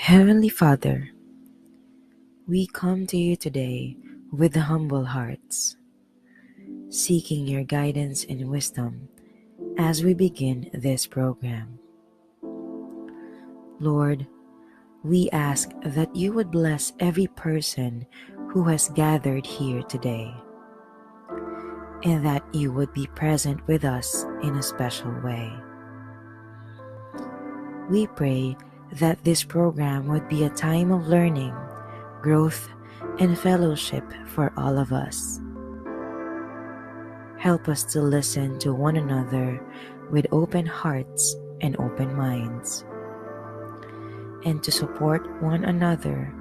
Heavenly Father, we come to you today with humble hearts, seeking your guidance and wisdom as we begin this program. Lord, we ask that you would bless every person who has gathered here today, and that you would be present with us in a special way. We pray that this program would be a time of learning, growth, and fellowship for all of us. Help us to listen to one another with open hearts and open minds, and to support one another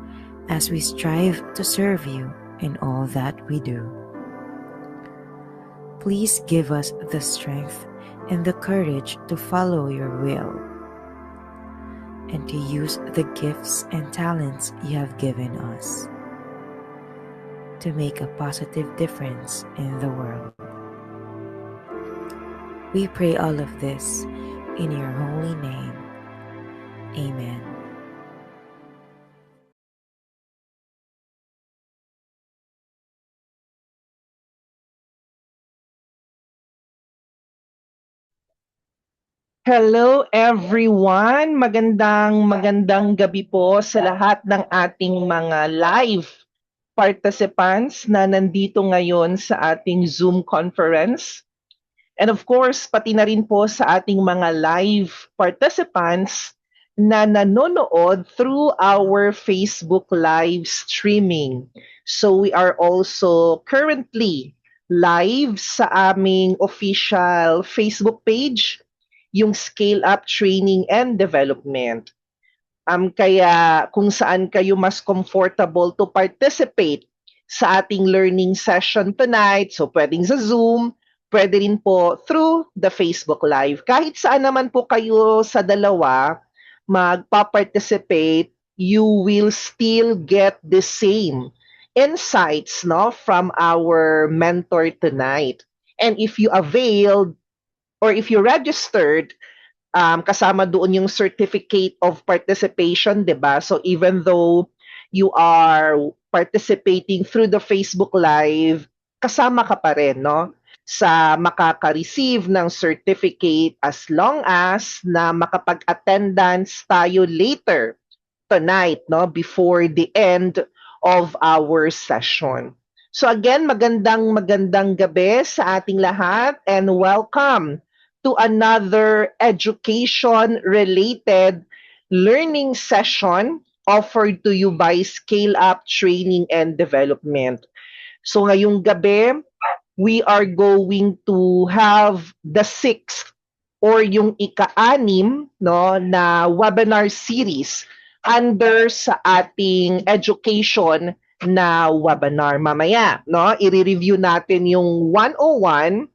as we strive to serve you in all that we do. Please give us the strength and the courage to follow your will and to use the gifts and talents you have given us to make a positive difference in the world. We pray all of this in your holy name. Amen. Hello everyone! Magandang gabi po sa lahat ng ating mga live participants na nandito ngayon sa ating Zoom conference. And of course, pati na rin po sa ating mga live participants na nanonood through our Facebook live streaming. So we are also currently live sa aming official Facebook page, yung Scale Up Training and Development. Kaya kung saan kayo mas comfortable to participate sa ating learning session tonight, so pwedeng sa Zoom, pwede rin po through the Facebook Live. Kahit saan naman po kayo sa dalawa magpa-participate, you will still get the same insights from our mentor tonight. And if you availed or if you registered, kasama doon yung certificate of participation, 'di ba? So even though you are participating through the Facebook Live, kasama ka pa rin, no? Sa makaka-receive ng certificate as long as na makapag-attendance tayo later tonight, no? Before the end of our session. So again, magandang gabi sa ating lahat and welcome to another education-related learning session offered to you by Scale Up Training and Development. So ngayong gabi, we are going to have the sixth or yung ika-anim na webinar series under sa ating education na webinar. Mamaya, i-review natin yung 101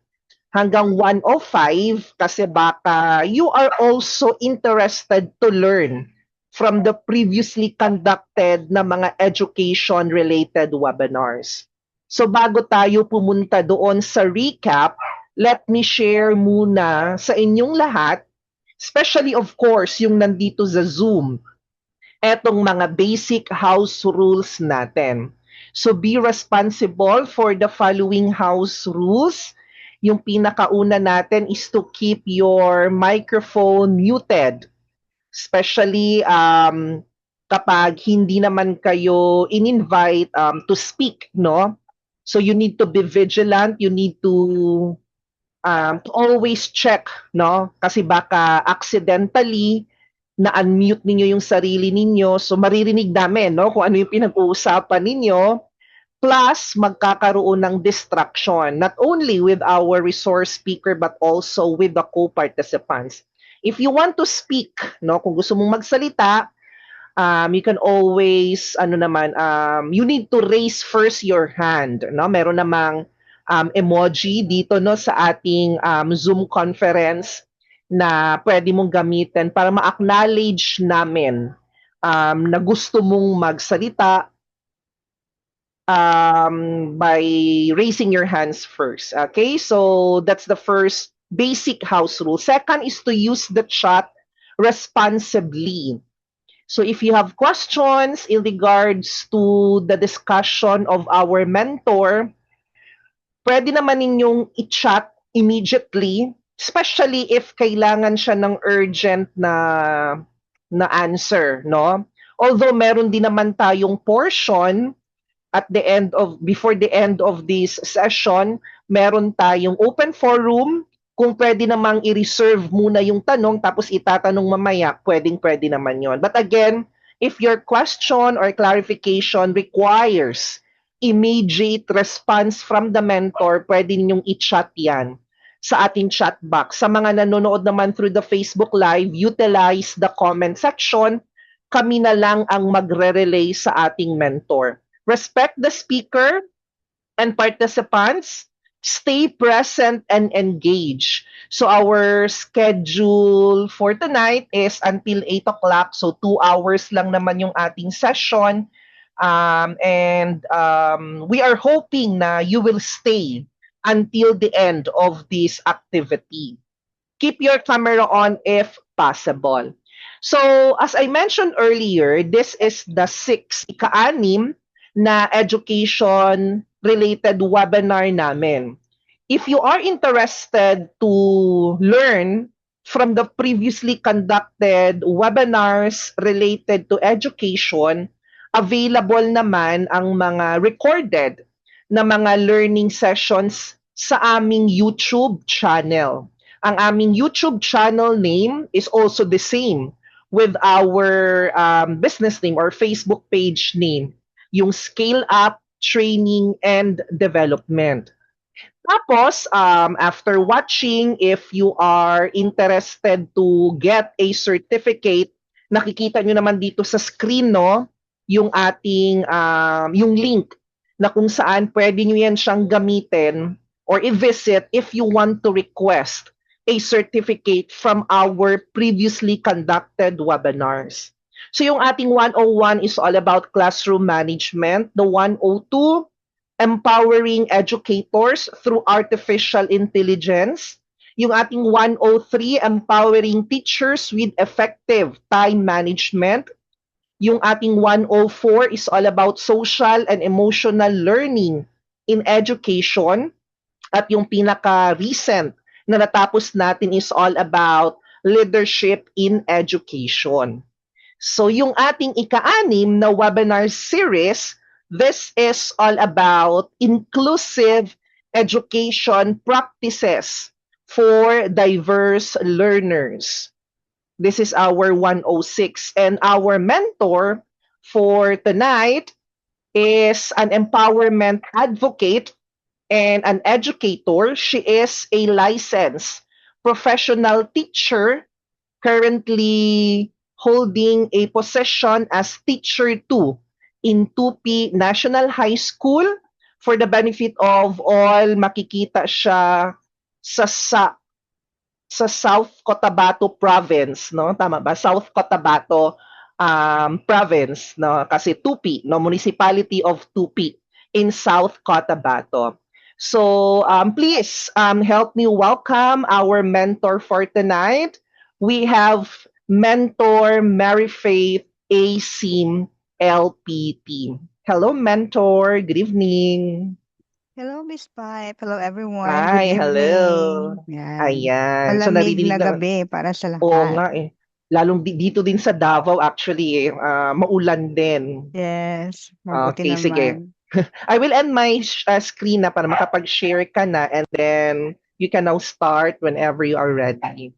hanggang 105 kasi baka you are also interested to learn from the previously conducted na mga education-related webinars. So bago tayo pumunta doon sa recap, let me share muna sa inyong lahat, especially of course yung nandito sa Zoom, etong mga basic house rules natin. So be responsible for the following house rules. Yung pinakauna natin is to keep your microphone muted. Especially kapag hindi naman kayo in-invite to speak, no? So you need to be vigilant, you need to always check, no? Kasi baka accidentally na-unmute ninyo yung sarili ninyo, so maririnig namin, no? Kung ano yung pinag-uusapan ninyo. Plus, magkakaroon ng distraction, not only with our resource speaker, but also with the co-participants. If you want to speak, no, kung gusto mong magsalita, you can always, you need to raise first your hand. No? Meron namang emoji dito no, sa ating Zoom conference na pwede mong gamitin para ma-acknowledge namin na gusto mong magsalita by raising your hands first. Okay, so that's the first basic house rule. Second is to use the chat responsibly. So if you have questions in regards to the discussion of our mentor, pwede naman ninyong i-chat immediately, especially if kailangan siya ng urgent na answer, no? Although meron din naman tayong portion at the end of before the end of this session, meron tayong open forum. Kung pwede namang i-reserve muna yung tanong tapos itatanong mamaya, pwedeng-pwede naman yon. But again, if your question or clarification requires immediate response from the mentor, pwede ninyong i-chat yan sa ating chat box. Sa mga nanonood naman through the Facebook Live, utilize the comment section. Kami na lang ang magre-relay sa ating mentor. Respect the speaker and participants. Stay present and engage. So our schedule for tonight is until 8 o'clock. So 2 hours lang naman yung ating session. And we are hoping na you will stay until the end of this activity. Keep your camera on if possible. So, as I mentioned earlier, this is the sixth, ika-anim na education-related webinar namin. If you are interested to learn from the previously conducted webinars related to education, available naman ang mga recorded na mga learning sessions sa aming YouTube channel. Ang aming YouTube channel name is also the same with our business name or Facebook page name, yung Scale Up Training and Development. Tapos, after watching, if you are interested to get a certificate, nakikita nyo naman dito sa screen, no, yung ating, yung link na kung saan pwede nyo yan siyang gamitin or i-visit if you want to request a certificate from our previously conducted webinars. So yung ating 101 is all about classroom management. The 102, empowering educators through artificial intelligence. Yung ating 103, empowering teachers with effective time management. Yung ating 104 is all about social and emotional learning in education. At yung pinaka-recent na natapos natin is all about leadership in education. So yung ating ika-anim na webinar series, this is all about inclusive education practices for diverse learners. This is our 106. And our mentor for tonight is an empowerment advocate and an educator. She is a licensed professional teacher, currently holding a position as teacher 2 in Tupi National High School. For the benefit of all, makikita siya sa South Cotabato Province, no? Tama ba? South Cotabato Province, no? Kasi Tupi, no? Municipality of Tupi in South Cotabato. So please help me welcome our mentor for tonight. We have Mentor Mary Faith ASIM LPT. Hello, Mentor. Good evening. Hello, Miss Pipe. Hello, everyone. Good Hi, hello. evening. Yan. Ayan. So Malamig naririnig na naman. gabi para sa Oo lahat. nga eh. Lalong dito din sa Davao actually maulan din. Yes, mabuti Okay, sige. naman. I will end my screen na para makapag-share ka na and then you can now start whenever you are ready.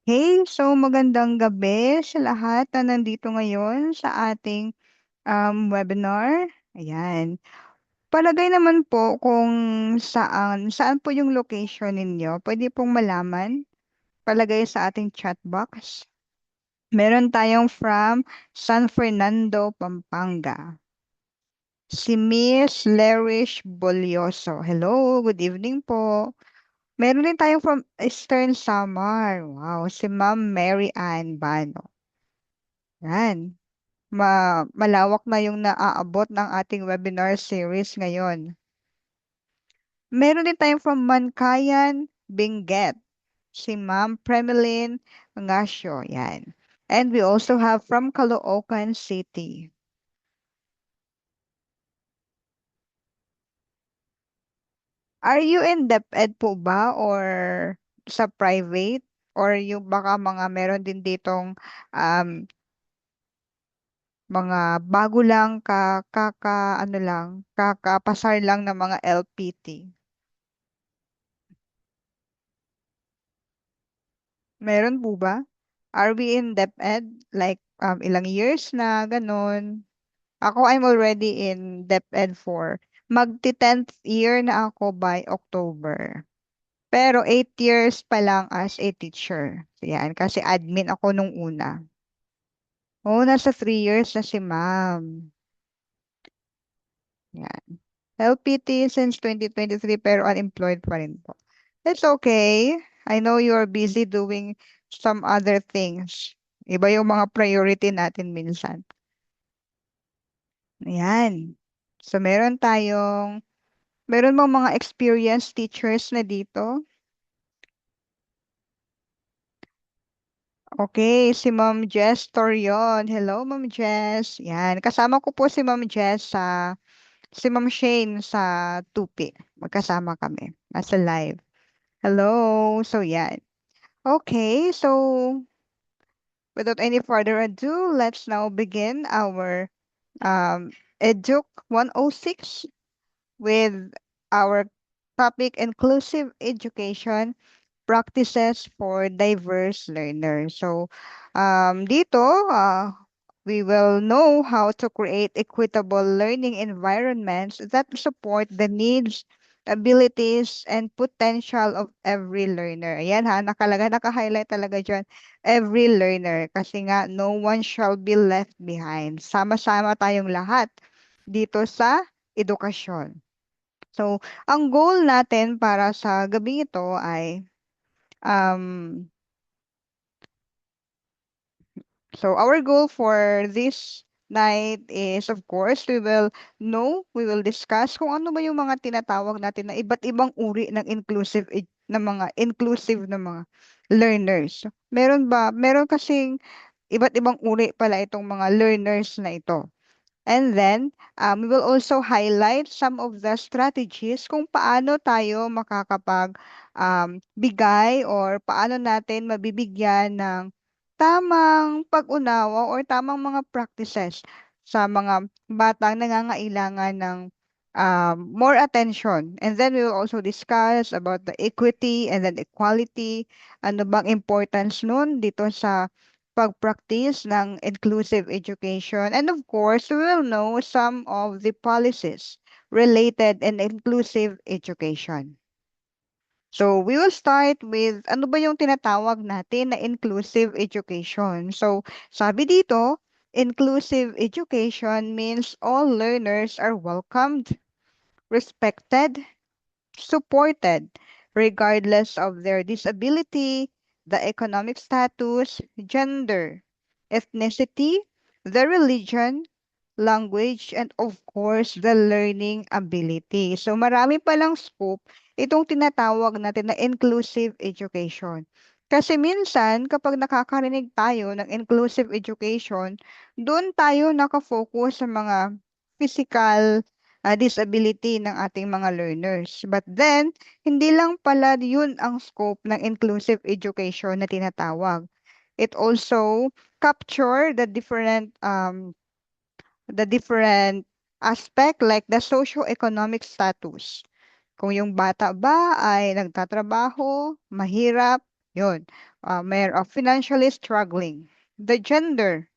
Hey, so magandang gabi sa lahat na nandito ngayon sa ating webinar. Ayan. Palagay naman po kung saan po yung location ninyo. Pwede pong malaman. Palagay sa ating chat box. Meron tayong from San Fernando, Pampanga. Si Miss Lerish Bolioso. Hello, good evening po. Meron din tayong from Eastern Samar. Wow, si Ma'am Mary Ann Bano. Yan. Malawak na yung naaabot ng ating webinar series ngayon. Meron din tayong from Mankayan, Benguet. si Ma'am Premeline Ngasio. Yan. And we also have from Caloocan City. Are you in DepEd po ba or sa private? Or yung baka mga meron din ditong um, mga bago lang ano lang, kakapasar lang ng mga LPT. Meron po ba? Are we in DepEd? Like ilang years na ganun? Ako, I'm already in DepEd for magti-10th year na ako by October. Pero 8 years pa lang as a teacher. So, yan, kasi admin ako nung una. Oh, nasa 3 years na si ma'am. Yan. LPT since 2023 pero unemployed pa rin po. It's okay. I know you're busy doing some other things. Iba yung mga priority natin minsan. Ayan. So, meron bang mga experienced teachers na dito? Okay, si Ma'am Jess Torion. Hello, Ma'am Jess. Yan, kasama ko po si Ma'am Jess si Ma'am Shane sa Tupi. Magkasama kami. Nasa live. Hello. So, yan. Okay, so without any further ado, let's now begin our Educ 106 with our topic inclusive education practices for diverse learners. So, dito, we will know how to create equitable learning environments that support the needs, abilities, and potential of every learner. Ayan ha, naka-highlight talaga dyan, every learner. Kasi nga, no one shall be left behind. Sama-sama tayong lahat dito sa edukasyon. So, ang goal natin para sa gabing ito ay Um, so our goal for this night is, of course, we will discuss kung ano ba yung mga tinatawag natin na iba't ibang uri ng inclusive na mga learners. Meron kasing iba't ibang uri pala itong mga learners na ito. And then, we will also highlight some of the strategies kung paano tayo bigay or paano natin mabibigyan ng tamang pag-unawa or tamang mga practices sa mga batang nangangailangan ng more attention. And then we will also discuss about the equity and then equality. Ano bang importance nun dito sa pag-practice ng inclusive education. And of course, we will know some of the policies related in inclusive education. So, we will start with ano ba yung tinatawag natin na inclusive education. So, sabi dito, inclusive education means all learners are welcomed, respected, supported regardless of their disability, the economic status, gender, ethnicity, the religion, language, and of course, the learning ability. So marami palang scope itong tinatawag natin na inclusive education. Kasi minsan, kapag nakakarinig tayo ng inclusive education, doon tayo nakafocus sa mga physical disability ng ating mga learners. But then, hindi lang pala yun ang scope ng inclusive education na tinatawag. It also capture the different aspect like the socio-economic status. Kung yung bata ba ay nagtatrabaho, mahirap, yun. May financially struggling. The gender,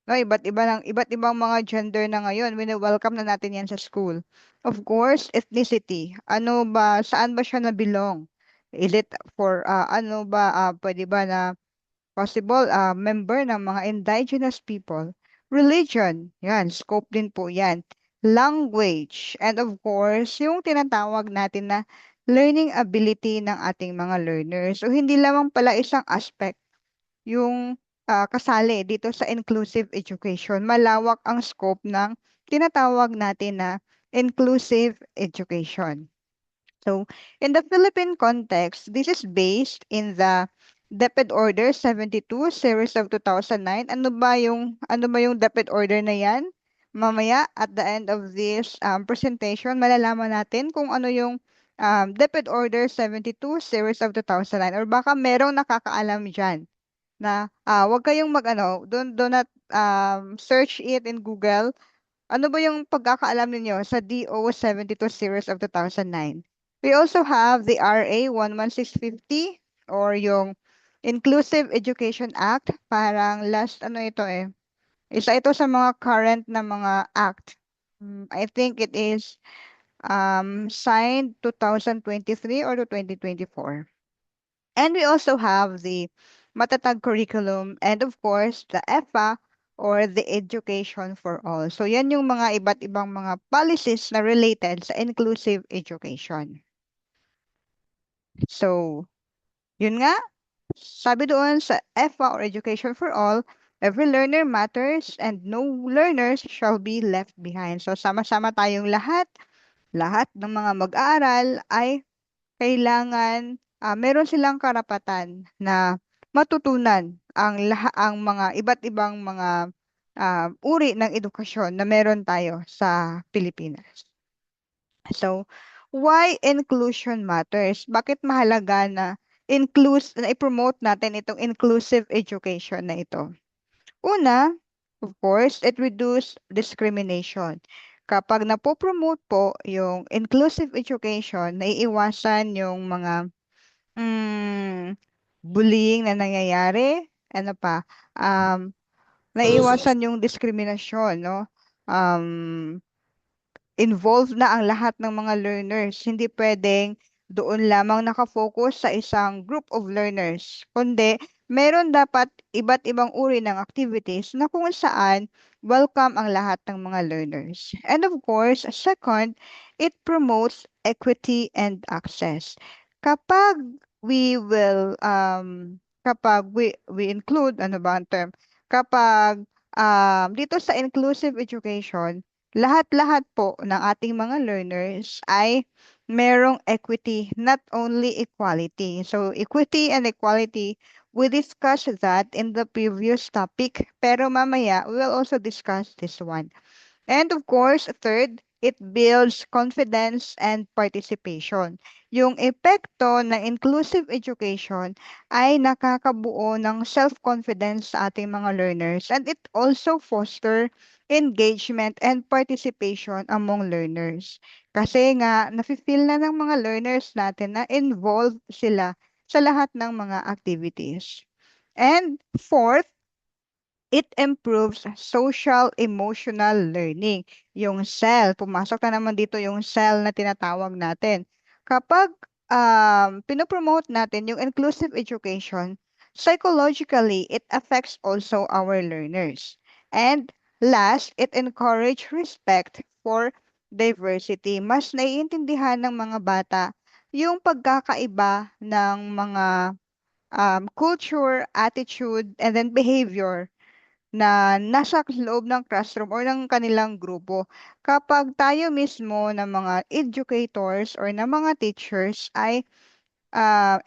no, iba't ibang mga gender na ngayon, wini-welcome na natin yan sa school. Of course, ethnicity. Saan ba siya na-belong? Is it pwede ba na possible member ng mga indigenous people? Religion, yan, scope din po yan. Language, and of course, yung tinatawag natin na learning ability ng ating mga learners. So, hindi lamang pala isang aspect yung kasali dito sa inclusive education. Malawak ang scope ng tinatawag natin na inclusive education. So, in the Philippine context, this is based in the DepEd Order 72 series of 2009. Ano ba yung DepEd Order na 'yan? Mamaya at the end of this presentation, malalaman natin kung ano yung DepEd Order 72 series of 2009 or baka merong nakakaalam diyan na wag kayong mag-ano, do not search it in Google. Ano ba yung pagkakaalam ninyo sa DO 72 series of 2009? We also have the RA 11650 or yung Inclusive Education Act. Parang last ano ito eh. Isa ito sa mga current na mga act. I think it is signed 2023 or to 2024. And we also have the Matatag curriculum and of course the EFA or the Education for All. So yan yung mga iba't ibang mga policies na related sa inclusive education. So, yun nga, sabi doon sa EFA or Education for All, every learner matters and no learners shall be left behind. So sama-sama tayong lahat ng mga mag-aaral ay kailangan meron silang karapatan na matutunan ang mga iba't ibang mga uri ng edukasyon na meron tayo sa Pilipinas. So, why inclusion matters? Bakit mahalaga na i-promote natin itong inclusive education na ito? Una, of course, it reduce discrimination. Kapag napopromote po yung inclusive education, naiiwasan yung mga bullying na nangyayari, ano pa, naiiwasan yung diskriminasyon, no? Um, Involved na ang lahat ng mga learners. Hindi pwedeng doon lamang nakafocus sa isang group of learners, kundi meron dapat iba't ibang uri ng activities na kung saan welcome ang lahat ng mga learners. And of course, second, it promotes equity and access. Kapag kapag we include, ano ba ang term? Kapag dito sa inclusive education, lahat-lahat po ng ating mga learners ay merong equity, not only equality. So, equity and equality, we discussed that in the previous topic, pero mamaya we will also discuss this one. And of course, third, it builds confidence and participation. Yung epekto ng inclusive education ay nakakabuo ng self-confidence sa ating mga learners, and it also foster engagement and participation among learners. Kasi nga, nafe-feel na ng mga learners natin na involved sila sa lahat ng mga activities. And fourth, it improves social emotional learning. Yung cell, pumasok na naman dito yung cell na tinatawag natin. Kapag pinopromote natin yung inclusive education, psychologically, it affects also our learners. And last, it encourage respect for diversity. Mas naiintindihan ng mga bata yung pagkakaiba ng mga culture, attitude, and then behavior na nasa loob ng classroom or ng kanilang grupo. Kapag tayo mismo ng mga educators or ng mga teachers ay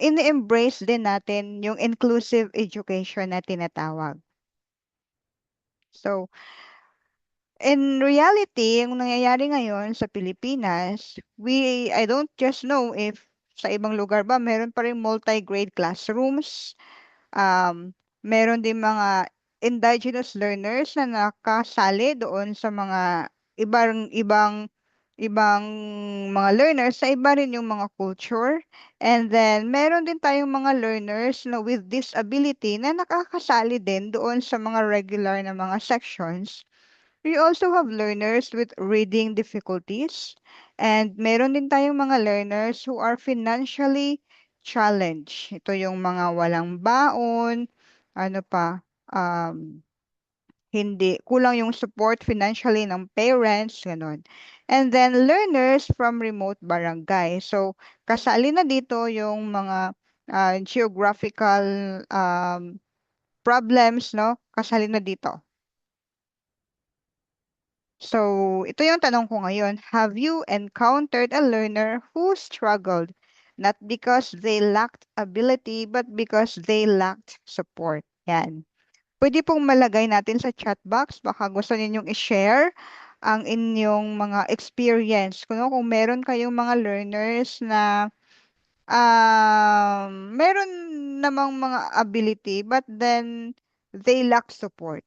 ini-embrace din natin yung inclusive education na tinatawag. So, in reality, yung nangyayari ngayon sa Pilipinas, I don't just know if sa ibang lugar ba, meron pa rin multi-grade classrooms. Meron din mga indigenous learners na nakasali doon sa mga ibang ibang ibang mga learners sa iba rin yung mga culture. And then meron din tayong mga learners na with disability na nakakasali din doon sa mga regular na mga sections. We also have learners with reading difficulties, and meron din tayong mga learners who are financially challenged. Ito yung mga walang baon, ano pa, hindi, kulang yung support financially ng parents, ganun. And then learners from remote barangay. So, kasali na dito yung mga geographical problems, no? Kasali na dito. So, ito yung tanong ko ngayon. Have you encountered a learner who struggled not because they lacked ability but because they lacked support? Yan. Pwede pong malagay natin sa chat box. Baka gusto ninyong i-share ang inyong mga experience. Kung meron kayong mga learners na meron namang mga ability but then they lack support.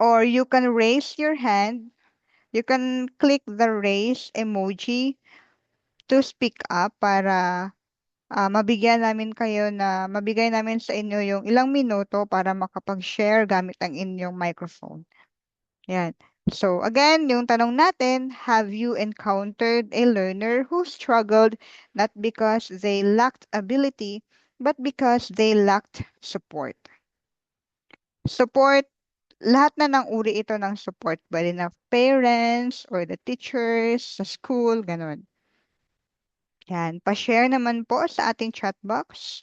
Or you can raise your hand. You can click the raise emoji to speak up para mabigay namin sa inyo yung ilang minuto para makapag-share gamit ang inyong microphone. Yan. So again, yung tanong natin, have you encountered a learner who struggled not because they lacked ability, but because they lacked support? Support, lahat na ng uri ito ng support, pwede na parents or the teachers sa school, ganun. Yan, pa-share naman po sa ating chat box.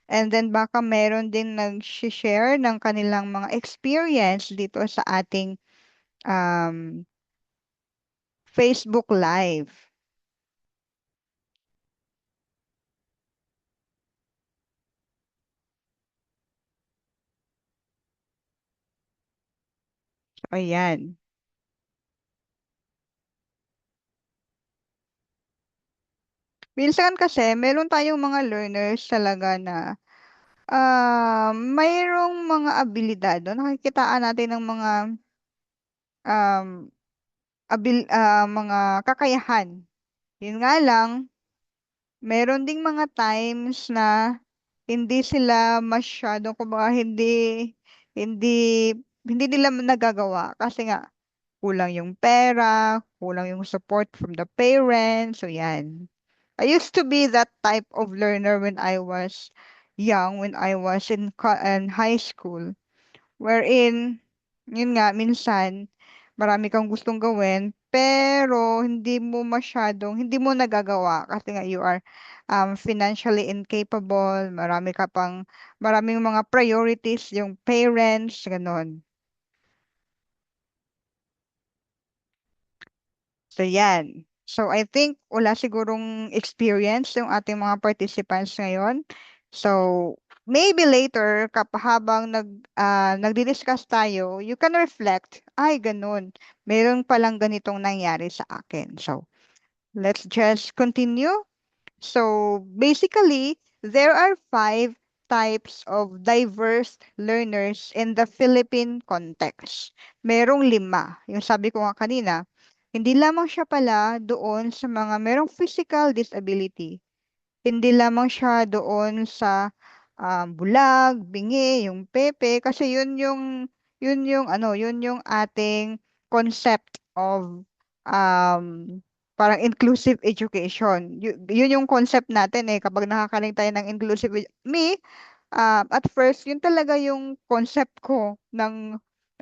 And then baka meron din nag-share ng kanilang mga experience dito sa ating um, Facebook Live. So, ayan. Minsan kasi, meron tayong mga learners talaga na mayroong mga abilidad. No? Nakikitaan natin ng um, mga kakayahan. Yun nga lang, meron ding mga times na hindi sila masyadong, kumbaga, hindi, hindi nila nagagawa. Kasi nga, kulang yung pera, kulang yung support from the parents. So, yan. I used to be that type of learner when I was young, when I was in high school, wherein, yun nga, minsan, marami kang gustong gawin, pero hindi mo nagagawa kasi nga you are financially incapable, maraming mga priorities, yung parents, ganon. So, yan. So, I think wala sigurong experience yung ating mga participants ngayon. So, maybe later, habang nagdi-discuss tayo, you can reflect, ay, ganun. Meron palang ganitong nangyari sa akin. So, let's just continue. So, basically, there are 5 types of diverse learners in the Philippine context. Merong 5. Yung sabi ko nga kanina, hindi lamang siya pala doon sa mga merong physical disability. Hindi lamang siya doon sa bulag, bingi, yung pepe, kasi yun yung ating concept of um, parang inclusive education. Yun yung concept natin eh kapag nakakaling tayo ng at first, yun talaga yung concept ko ng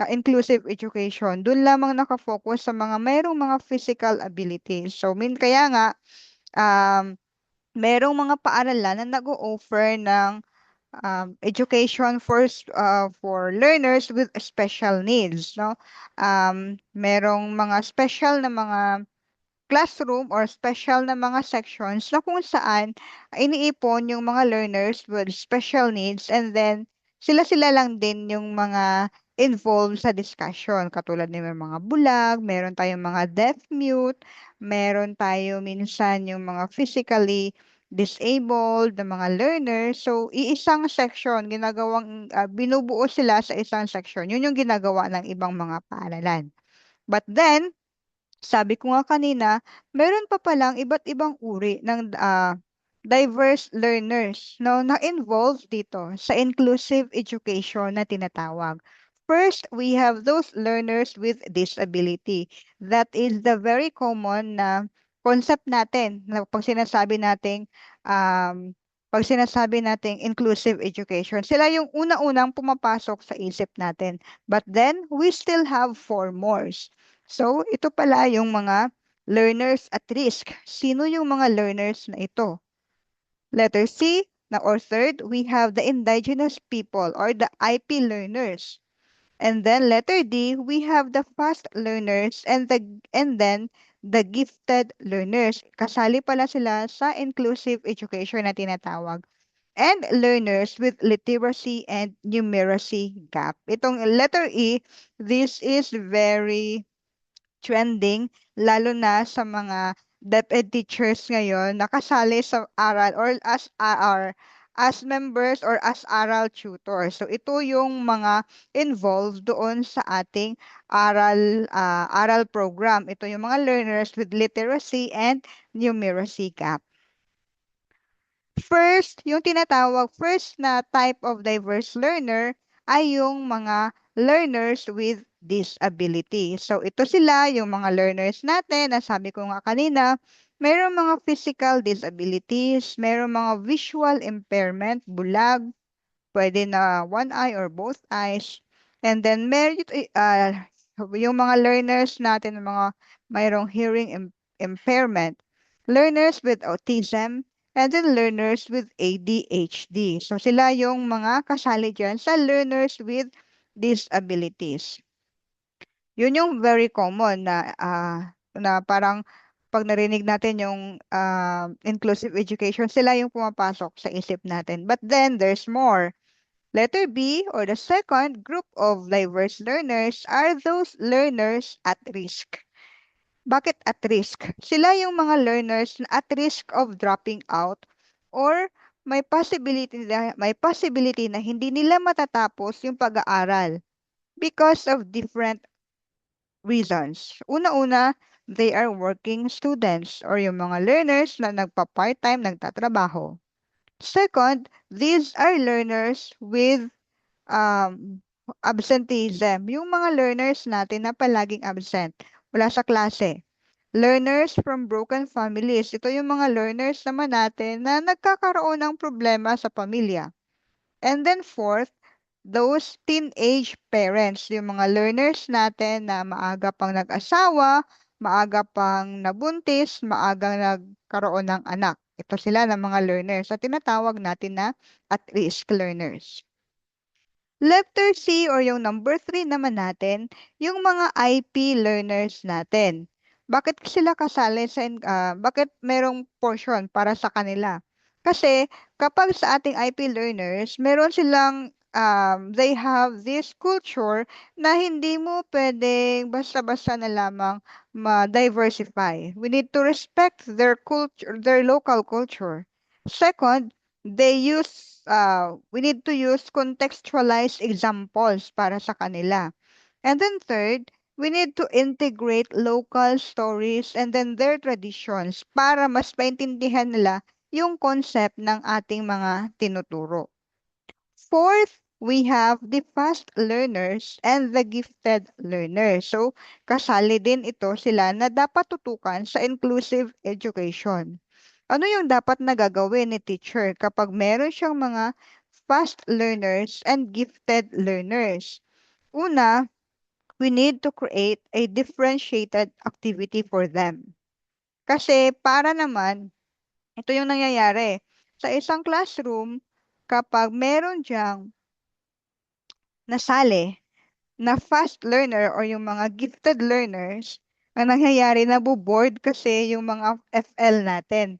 inclusive education. Doon lamang nakafocus sa mga mayroong mga physical abilities. So, kaya nga, um, merong mga paaralan na nag-o-offer ng education for learners with special needs, no? Merong mga special na mga classroom or special na mga sections na kung saan iniipon yung mga learners with special needs, and then sila-sila lang din yung mga involved sa discussion. Katulad ng may mga bulag, meron tayong mga deaf mute, meron tayo minsan yung mga physically disabled na mga learners. So, iisang section, binubuo sila sa isang section. Yun yung ginagawa ng ibang mga paaralan. But then, sabi ko nga kanina, meron pa palang iba't ibang uri ng diverse learners no, na involved dito sa inclusive education na tinatawag. First, we have those learners with disability. That is the very common na concept natin na pag sinasabi nating inclusive education. Sila yung una-unang pumapasok sa isip natin. But then, we still have 4 more. So, ito pala yung mga learners at risk. Sino yung mga learners na ito? Letter C, or third, we have the indigenous people or the IP learners. And then letter D, we have the fast learners and then the gifted learners. Kasali pala sila sa inclusive education na tinatawag. And learners with literacy and numeracy gap. Itong letter E, this is very trending, lalo na sa mga DepEd teachers ngayon nakasali sa aral or as members or as aral tutor. So ito yung mga involved doon sa ating aral program. Ito yung mga learners with literacy and numeracy gap. First na type of diverse learner ay yung mga learners with disability. So ito sila, yung mga learners natin, na sabi ko nga kanina, mayroong mga physical disabilities, mayroong mga visual impairment, bulag, pwede na one eye or both eyes. And then yung mga learners natin, mga mayroong hearing impairment, learners with autism, and then learners with ADHD. So sila yung mga kasali dyan sa learners with disabilities. Yun yung very common na parang pag narinig natin yung inclusive education, sila yung pumapasok sa isip natin. But then there's more. Letter B, or the second group of diverse learners, are those learners at risk. Bakit at risk? Sila yung mga learners na at risk of dropping out or may possibility na hindi nila matatapos yung pag-aaral because of different reasons. Una-una, they are working students or yung mga learners na nagpa-part-time, nagtatrabaho. Second, these are learners with um, absenteeism. Yung mga learners natin na palaging absent, wala sa klase. Learners from broken families. Ito yung mga learners naman natin na nagkakaroon ng problema sa pamilya. And then fourth, those teenage parents, yung mga learners natin na maaga pang nag-asawa, maaga pang nabuntis, maaga nagkaroon ng anak. Ito sila ng mga learners na tinatawag natin na at-risk learners. Letter C or yung number 3 naman natin, yung mga IP learners natin. Bakit sila kasali bakit merong portion para sa kanila? Kasi kapag sa ating IP learners, meron silang they have this culture na hindi mo pwedeng basta-basta na lamang ma-diversify. We need to respect their culture, their local culture. Second, we need to use contextualized examples para sa kanila. And then third, we need to integrate local stories and then their traditions para mas maintindihan nila yung concept ng ating mga tinuturo. Fourth, we have the fast learners and the gifted learners. So, kasali din ito sila na dapat tutukan sa inclusive education. Ano yung dapat na gagawin ni teacher kapag meron siyang mga fast learners and gifted learners? Una, we need to create a differentiated activity for them. Kasi para naman, ito yung nangyayari. Sa isang classroom, kapag meron diyang nasali na fast learner or yung mga gifted learners, ang nangyayari board kasi yung mga FL natin.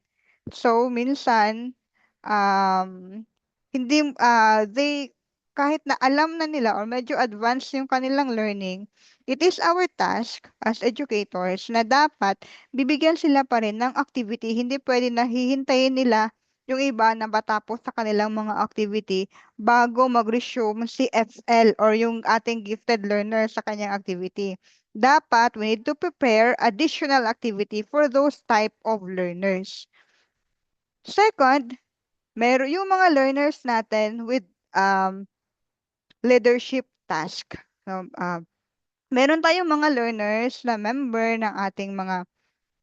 So, minsan, um, hindi, kahit na alam na nila or medyo advanced yung kanilang learning, it is our task as educators na dapat bibigyan sila pa rin ng activity. Hindi pwede na hihintayin nila yung iba na matapos sa kanilang mga activity bago mag-resume si FL or yung ating gifted learner sa kanyang activity. Dapat we need to prepare additional activity for those type of learners. Second, meron yung mga learners natin with leadership task. Meron tayong mga learners na member ng ating mga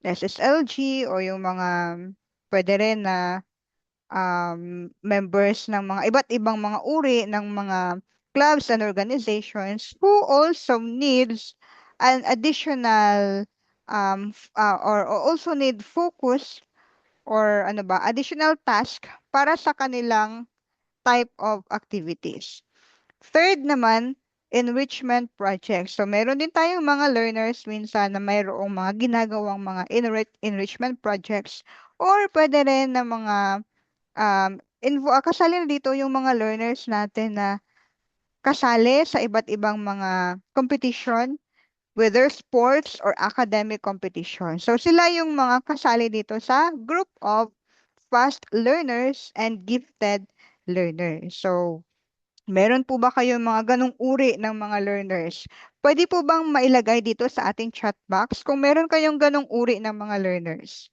SSLG o yung mga pwede rin na members ng mga iba't ibang mga uri ng mga clubs and organizations who also needs an additional or also need focus or additional task para sa kanilang type of activities. Third naman, enrichment projects. So, meron din tayong mga learners minsan na mayroong mga ginagawang mga enrichment projects or pwede rin na mga kasali na dito yung mga learners natin na kasali sa iba't ibang mga competition, whether sports or academic competition. So, sila yung mga kasali dito sa group of fast learners and gifted learners. So, meron po ba kayong mga ganong uri ng mga learners? Pwede po bang mailagay dito sa ating chat box kung meron kayong ganong uri ng mga learners?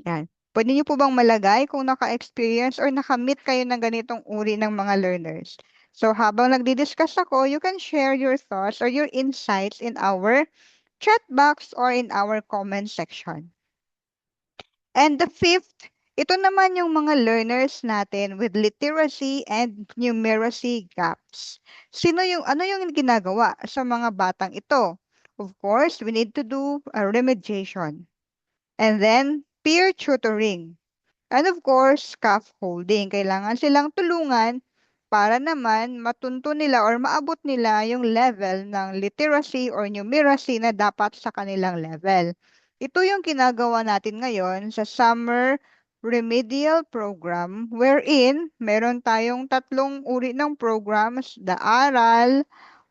Yan. Pwede niyo po bang malagay kung naka-experience or naka-meet kayo ng ganitong uri ng mga learners? So habang nagdi-discuss ako, you can share your thoughts or your insights in our chat box or in our comment section. And the fifth, ito naman yung mga learners natin with literacy and numeracy gaps. Ano yung ginagawa sa mga batang ito? Of course, we need to do a remediation. And then, peer tutoring. And of course, scaffolding. Kailangan silang tulungan para naman matunto nila or maabot nila yung level ng literacy or numeracy na dapat sa kanilang level. Ito yung ginagawa natin ngayon sa summer remedial program wherein meron tayong tatlong uri ng programs, the ARAL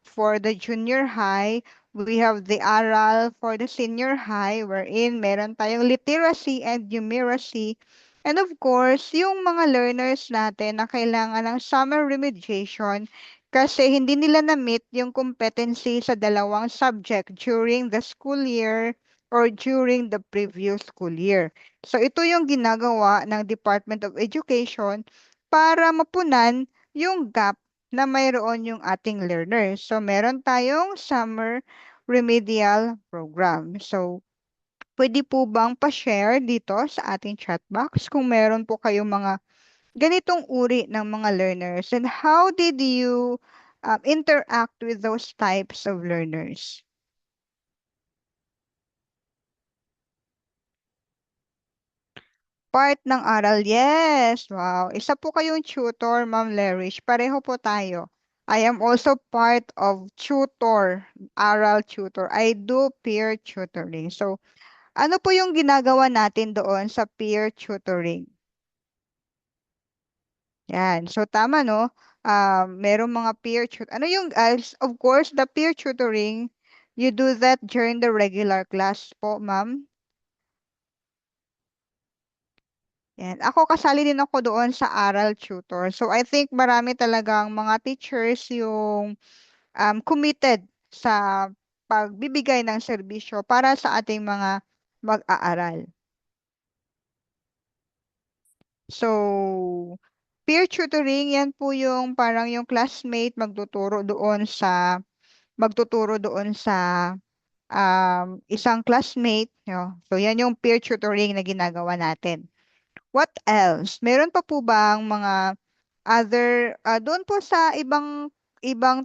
for the junior high, we have the ARAL for the senior high wherein meron tayong literacy and numeracy. And of course, yung mga learners natin na kailangan ng summer remediation kasi hindi nila na-meet yung competency sa dalawang subject during the school year or during the previous school year. So ito yung ginagawa ng Department of Education para mapunan yung gap na mayroon yung ating learners. So meron tayong summer remedial program. So pwede po bang pa-share dito sa ating chat box kung meron po kayong mga ganitong uri ng mga learners and how did you interact with those types of learners? Part ng aral, yes. Wow. Isa po kayong tutor, Ma'am Lerish. Pareho po tayo. I am also part of tutor, aral tutor. I do peer tutoring. So, ano po yung ginagawa natin doon sa peer tutoring? Yan. So, tama, no? Merong mga peer tutor. Ano yung, of course, the peer tutoring, you do that during the regular class po, ma'am. Yan. Ako, kasali din ako doon sa aral tutor. So, I think marami talagang mga teachers yung committed sa pagbibigay ng serbisyo para sa ating mga mag-aaral. So, peer tutoring, yan po yung parang yung classmate magtuturo doon sa isang classmate, no? So, yan yung peer tutoring na ginagawa natin. What else? Meron pa po bang mga other, doon po sa ibang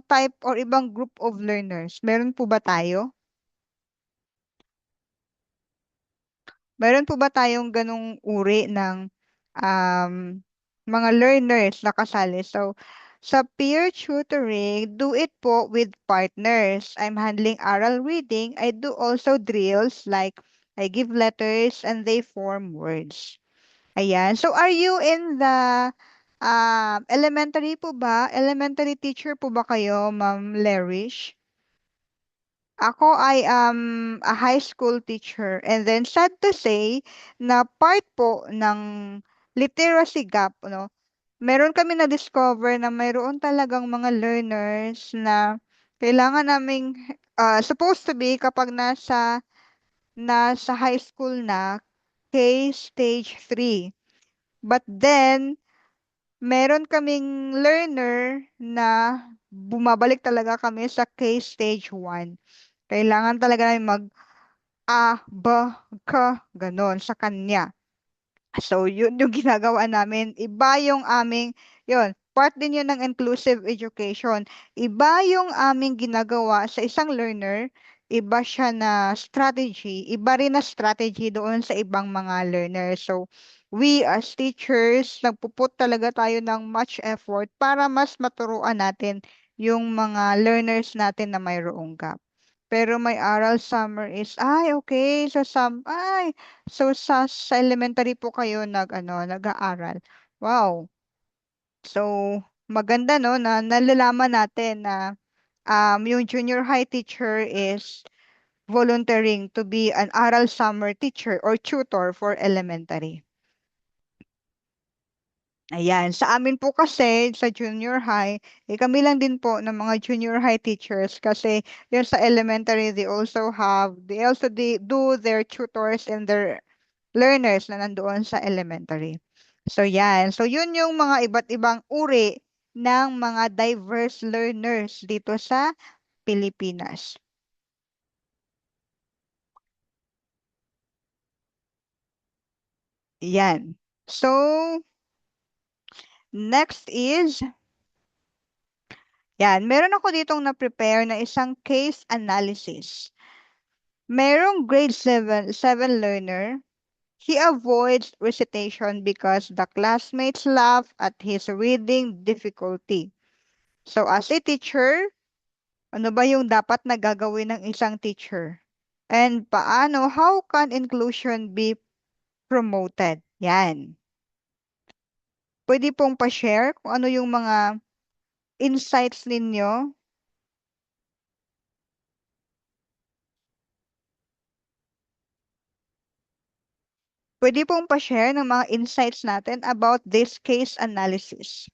type or ibang group of learners, meron po ba tayo? Meron po ba tayong ganong uri ng um, mga learners na kasali? So, sa peer tutoring, do it po with partners. I'm handling oral reading. I do also drills like I give letters and they form words. Ayan. So, are you in the elementary po ba? Elementary teacher po ba kayo, Ma'am Lerish? Ako I am a high school teacher and then sad to say na part po ng literacy gap, no? Meron kami na-discover na mayroon talagang mga learners na kailangan naming supposed to be kapag nasa high school na K stage 3. But then meron kaming learner na bumabalik talaga kami sa K stage 1. Kailangan talaga namin A, B, K, ganon sa kanya. So, yun yung ginagawa namin. Iba yung yun, part din yun ng inclusive education. Iba yung aming ginagawa sa isang learner, iba siya na strategy, iba rin na strategy doon sa ibang mga learners. So, we as teachers, nagpuput talaga tayo ng much effort para mas maturuan natin yung mga learners natin na mayroong gap. Pero may aral summer is, ay, okay, so sa elementary po kayo nag-aaral. Wow. So, maganda no na nalalaman natin na yung junior high teacher is volunteering to be an aral summer teacher or tutor for elementary. Ayan, sa amin po kasi sa junior high, kami lang din po ng mga junior high teachers kasi yun sa elementary they also do their tutors and their learners na nandoon sa elementary. So yan. So yun yung mga iba't ibang uri ng mga diverse learners dito sa Pilipinas. Yan. So next is, yan, meron ako ditong na-prepare na isang case analysis. Merong grade 7 learner. He avoids recitation because the classmates laugh at his reading difficulty. So as a teacher, ano ba yung dapat na gagawin ng isang teacher? And how can inclusion be promoted? Yan. Pwede pong pa-share kung ano yung mga insights ninyo. Pwede pong pa-share ng mga insights natin about this case analysis.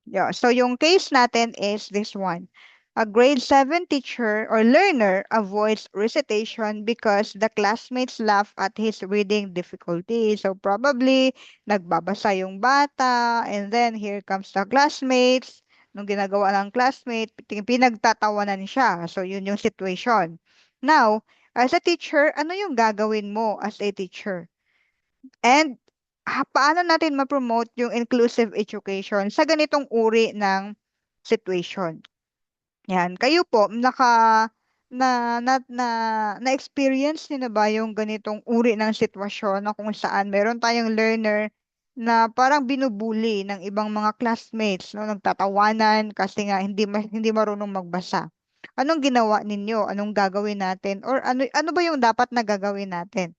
Yeah, so yung case natin is this one. A grade 7 teacher or learner avoids recitation because the classmates laugh at his reading difficulty. So probably nagbabasa yung bata and then here comes the classmates. Nung ginagawa ng classmate, pinagtatawanan siya. So yun yung situation. Now, as a teacher, ano yung gagawin mo as a teacher? And paano natin ma-promote yung inclusive education sa ganitong uri ng situation? Yan, kayo po na-experience niyo na ba yung ganitong uri ng sitwasyon na kung saan meron tayong learner na parang binubuli ng ibang mga classmates, no, nagtatawanan kasi nga hindi marunong magbasa. Anong ginawa ninyo? Anong gagawin natin? Or ano ba yung dapat na gagawin natin?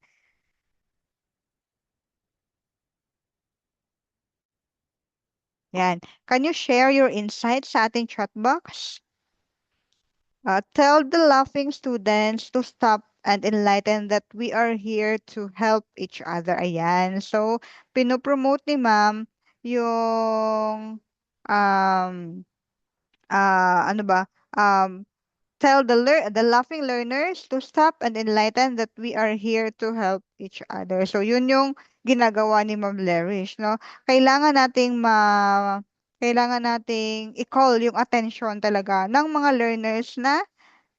Yan. Can you share your insights sa ating chat box? Tell the laughing students to stop and enlighten that we are here to help each other. Ayan. So, pinopromote ni ma'am yung um, ano ba? Um, tell the laughing learners to stop and enlighten that we are here to help each other. So, yun yung ginagawa ni Ma'am Lerish, no? Kailangan nating kailangan nating i-call yung attention talaga ng mga learners na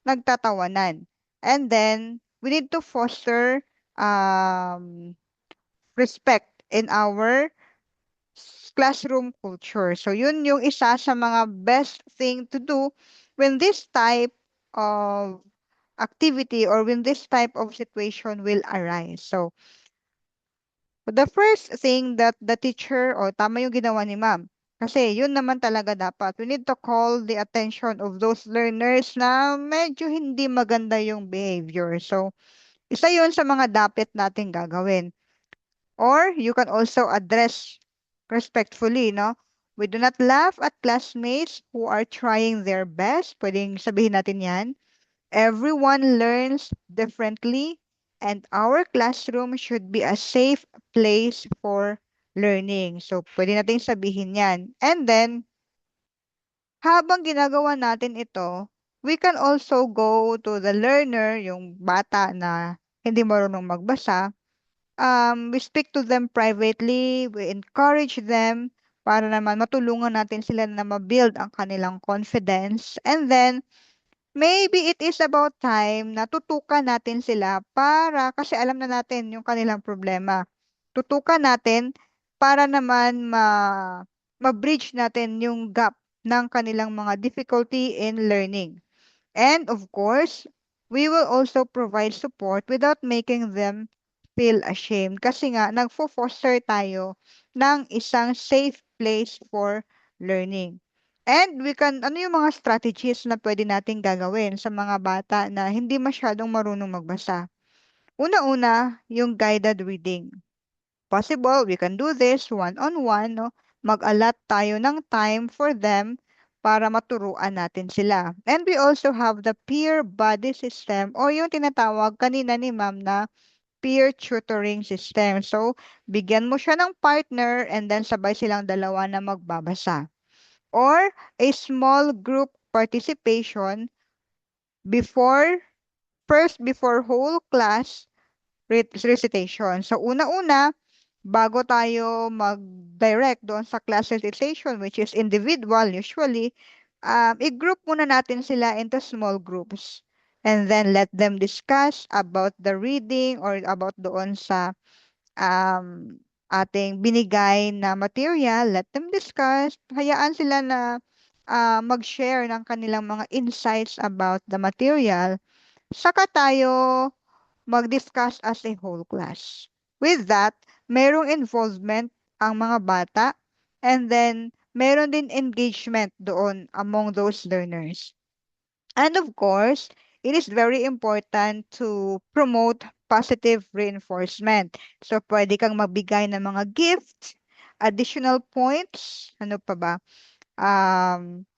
nagtatawanan. And then, we need to foster um, respect in our classroom culture. So, yun yung isa sa mga best thing to do when this type of activity or when this type of situation will arise. So, the first thing that the teacher, o tama yung ginawa ni ma'am, kasi yun naman talaga dapat. We need to call the attention of those learners na medyo hindi maganda yung behavior. So, isa yun sa mga dapat nating gagawin. Or you can also address respectfully, no? We do not laugh at classmates who are trying their best. Pwedeng sabihin natin yan. Everyone learns differently, and our classroom should be a safe place for learning. So, pwede nating sabihin yan. And then, habang ginagawa natin ito, we can also go to the learner, yung bata na hindi marunong magbasa. We speak to them privately, we encourage them para naman matulungan natin sila na ma-build ang kanilang confidence. And then, maybe it is about time na tutukan natin sila kasi alam na natin yung kanilang problema. Tutukan natin para naman ma-bridge natin yung gap ng kanilang mga difficulty in learning. And of course, we will also provide support without making them feel ashamed. Kasi nga, nagfo-foster tayo ng isang safe place for learning. And ano yung mga strategies na pwede nating gagawin sa mga bata na hindi masyadong marunong magbasa? Una-una, yung guided reading. Possible, we can do this one-on-one, no? Mag-allot tayo ng time for them para maturuan natin sila. And we also have the peer buddy system o yung tinatawag kanina ni ma'am na peer tutoring system. So, bigyan mo siya ng partner and then sabay silang dalawa na magbabasa. Or a small group participation before, before whole class recitation. So, una-una, bago tayo mag-direct doon sa class recitation, which is individual usually, i-group muna natin sila into small groups. And then let them discuss about the reading or about doon sa ating binigay na material. Let them discuss. Hayaan sila na mag-share ng kanilang mga insights about the material. Saka tayo mag-discuss as a whole class. With that, merong involvement ang mga bata and then meron din engagement doon among those learners. And of course, it is very important to promote positive reinforcement. So, pwede kang magbigay ng mga gifts, additional points, ano pa ba? Um,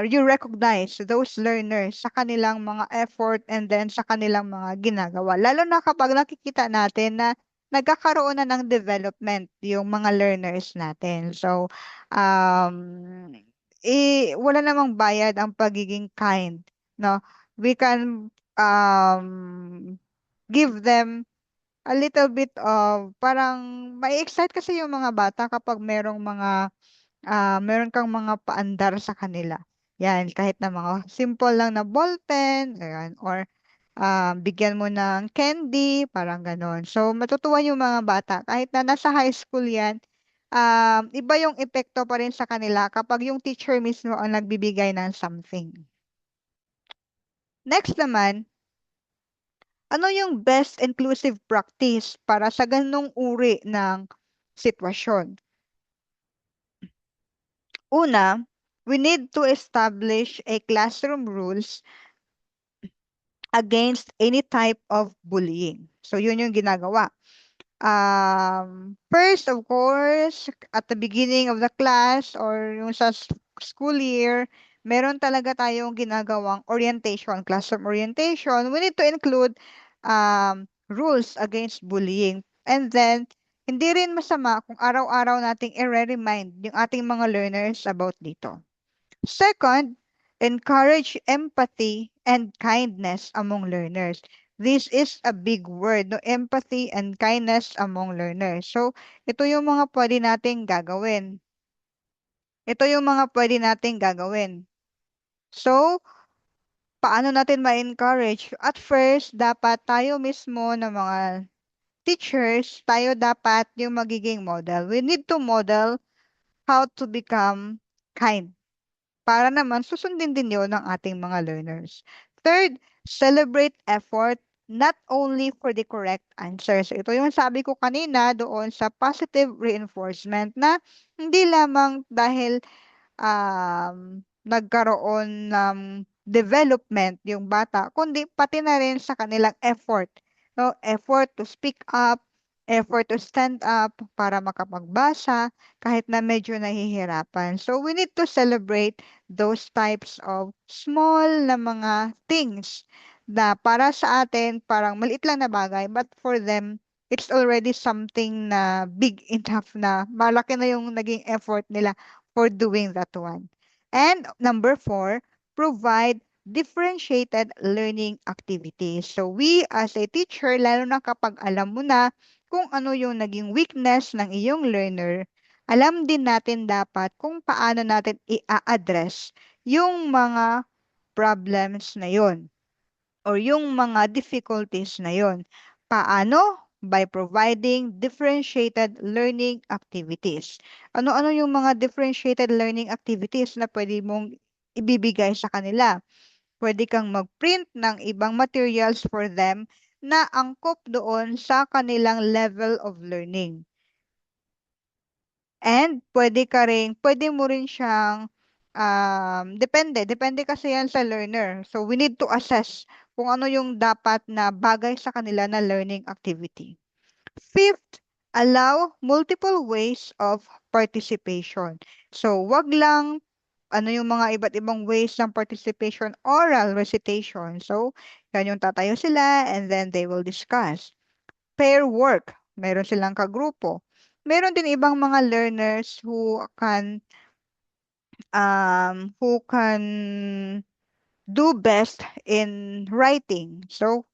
you recognize those learners sa kanilang mga effort and then sa kanilang mga ginagawa. Lalo na kapag nakikita natin na nagkakaroon na ng development yung mga learners natin. So, um, wala namang bayad ang pagiging kind, no? We can give them a little bit of parang mai-excite kasi yung mga bata kapag merong mga meron kang mga paandar sa kanila. Yan, kahit na mga simple lang na ballpen, ayan, or bigyan mo ng candy, parang ganon. So, matutuwa yung mga bata. Kahit na nasa high school yan, iba yung epekto pa rin sa kanila kapag yung teacher mismo ang nagbibigay ng something. Next naman, ano yung best inclusive practice para sa ganung uri ng sitwasyon? Una, we need to establish a classroom rules against any type of bullying. So, yun yung ginagawa. First, of course, at the beginning of the class or yung sa school year, meron talaga tayong ginagawang orientation, classroom orientation. We need to include rules against bullying. And then, hindi rin masama kung araw-araw nating i-remind yung ating mga learners about dito. Second, encourage empathy and kindness among learners. This is a big word, no? Empathy and kindness among learners. So, ito yung mga pwede nating gagawin. Ito yung mga pwede nating gagawin. So, paano natin ma-encourage? At first, dapat tayo mismo na mga teachers, tayo dapat yung magiging model. We need to model how to become kind para naman susundin din yun ng ating mga learners. Third, celebrate effort not only for the correct answers. Ito yung sabi ko kanina doon sa positive reinforcement na hindi lamang dahil nagkaroon ng development yung bata, kundi pati na rin sa kanilang effort. No? Effort to speak up, effort to stand up para makapagbasa kahit na medyo nahihirapan. So we need to celebrate those types of small na mga things na para sa atin parang maliit lang na bagay but for them it's already something na big enough na malaki na yung naging effort nila for doing that one. And number 4, provide differentiated learning activities. So we as a teacher, lalo na kapag alam mo na kung ano yung naging weakness ng iyong learner, alam din natin dapat kung paano natin i-address yung mga problems na yon or yung mga difficulties na yon. Paano? By providing differentiated learning activities. Ano-ano yung mga differentiated learning activities na pwede mong ibibigay sa kanila? Pwede kang mag-print ng ibang materials for them na angkop doon sa kanilang level of learning. And pwede mo rin siyang, depende kasi yan sa learner. So, we need to assess kung ano yung dapat na bagay sa kanila na learning activity. Fifth, allow multiple ways of participation. So, wag lang ano yung mga iba't ibang ways ng participation, oral recitation. So, yan yung tatayo sila and then they will discuss. Pair work, meron silang kagrupo. Meron din ibang mga learners who can do best in writing. So,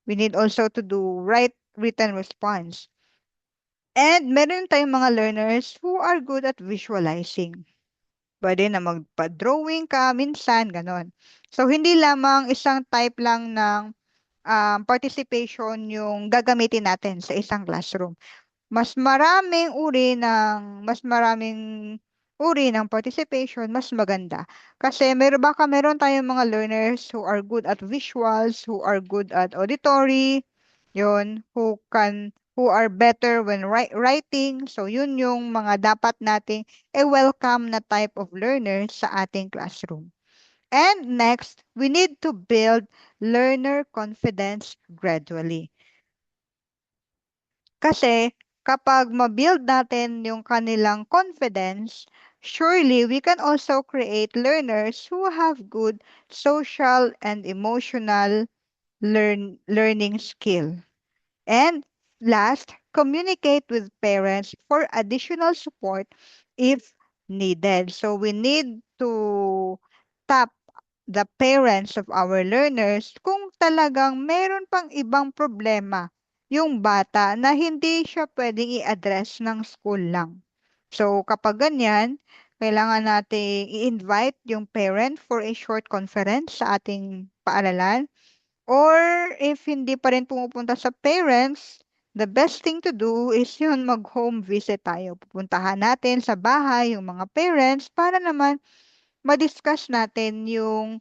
we need also to do written response. And meron tayong mga learners who are good at visualizing. Pwede na magpa-drawing ka minsan, ganon. So, hindi lamang isang type lang ng participation yung gagamitin natin sa isang classroom. Mas maraming uri ng participation, mas maganda. Kasi meron tayong mga learners who are good at visuals, who are good at auditory, yun, who are better when writing. So, yun yung mga dapat nating welcome na type of learners sa ating classroom. And next, we need to build learner confidence gradually. Kasi kapag ma-build natin yung kanilang confidence, surely we can also create learners who have good social and emotional learning skill. And last, communicate with parents for additional support if needed. So we need to tap the parents of our learners kung talagang meron pang ibang problema yung bata na hindi siya pwedeng i-address ng school lang. So kapag ganyan, kailangan nating i-invite yung parent for a short conference sa ating paaralan. Or if hindi pa rin pumupunta sa parents, the best thing to do is yun mag-home visit tayo. Pupuntahan natin sa bahay yung mga parents para naman ma-discuss natin yung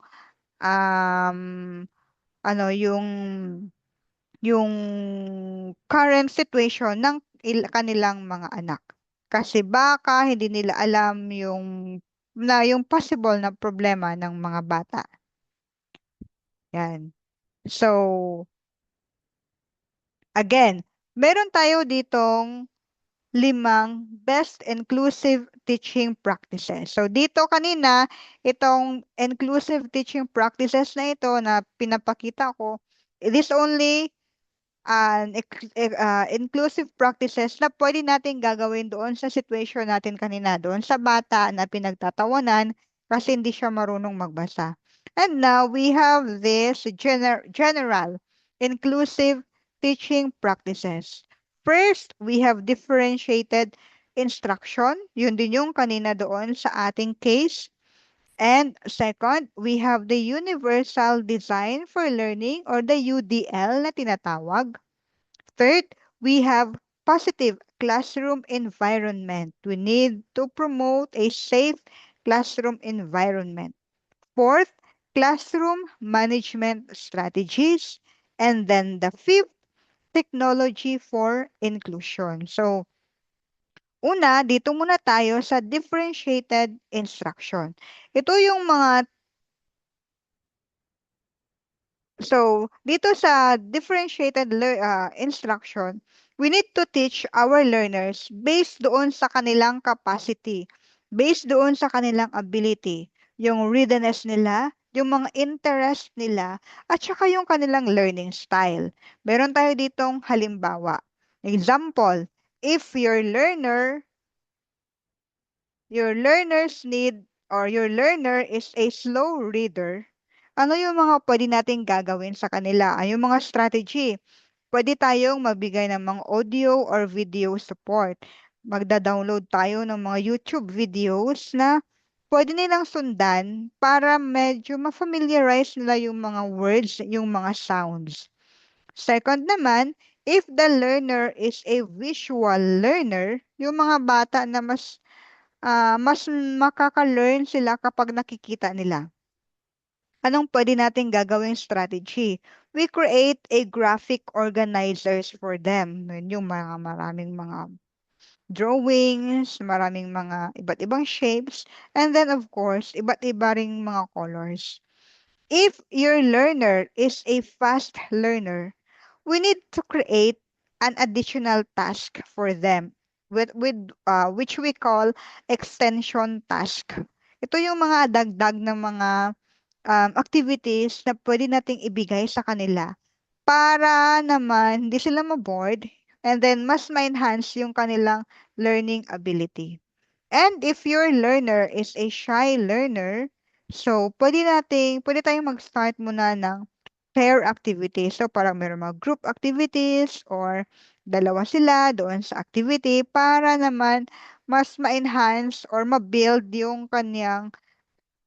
um, ano, yung current situation ng kanilang mga anak. Kasi baka hindi nila alam yung possible na problema ng mga bata. Yan. So, again, meron tayo ditong 5 best inclusive teaching practices. So dito kanina, itong inclusive teaching practices na ito na pinapakita ko, it is only inclusive practices na pwede natin gagawin doon sa situation natin kanina, doon sa bata na pinagtatawanan kasi hindi siya marunong magbasa. And now we have this general inclusive teaching practices. First, we have differentiated instruction. Yun din yung kanina doon sa ating case. And second, we have the Universal Design for Learning or the UDL na tinatawag. Third, we have positive classroom environment. We need to promote a safe classroom environment. Fourth, classroom management strategies. And then the fifth, technology for inclusion. So, una, dito muna tayo sa differentiated instruction. Ito yung mga So, dito sa differentiated instruction, we need to teach our learners based doon sa kanilang capacity, based doon sa kanilang ability, yung readiness nila, yung mga interest nila, at saka yung kanilang learning style. Meron tayo ditong halimbawa. Example, if your learners need or your learner is a slow reader, ano yung mga pwede nating gagawin sa kanila? Ay, yung mga strategy. Pwede tayong magbigay ng mga audio or video support. Magda-download tayo ng mga YouTube videos na pwede nilang sundan para medyo ma-familiarize nila yung mga words, yung mga sounds. Second naman, if the learner is a visual learner, yung mga bata na mas makaka-learn sila kapag nakikita nila. Anong pwede natin gagawing strategy? We create a graphic organizers for them. Yun yung mga maraming mga drawings, maraming mga iba't ibang shapes, and then of course, iba't iba ring mga colors. If your learner is a fast learner, we need to create an additional task for them which we call extension task. Ito yung mga dagdag ng mga activities na pwede nating ibigay sa kanila para naman hindi sila ma-bored and then mas ma-enhance yung kanilang learning ability. And if your learner is a shy learner, so pwede tayong mag-start muna ng pair activities. So parang meron mga group activities or dalawa sila doon sa activity para naman mas ma-enhance or ma-build yung kanyang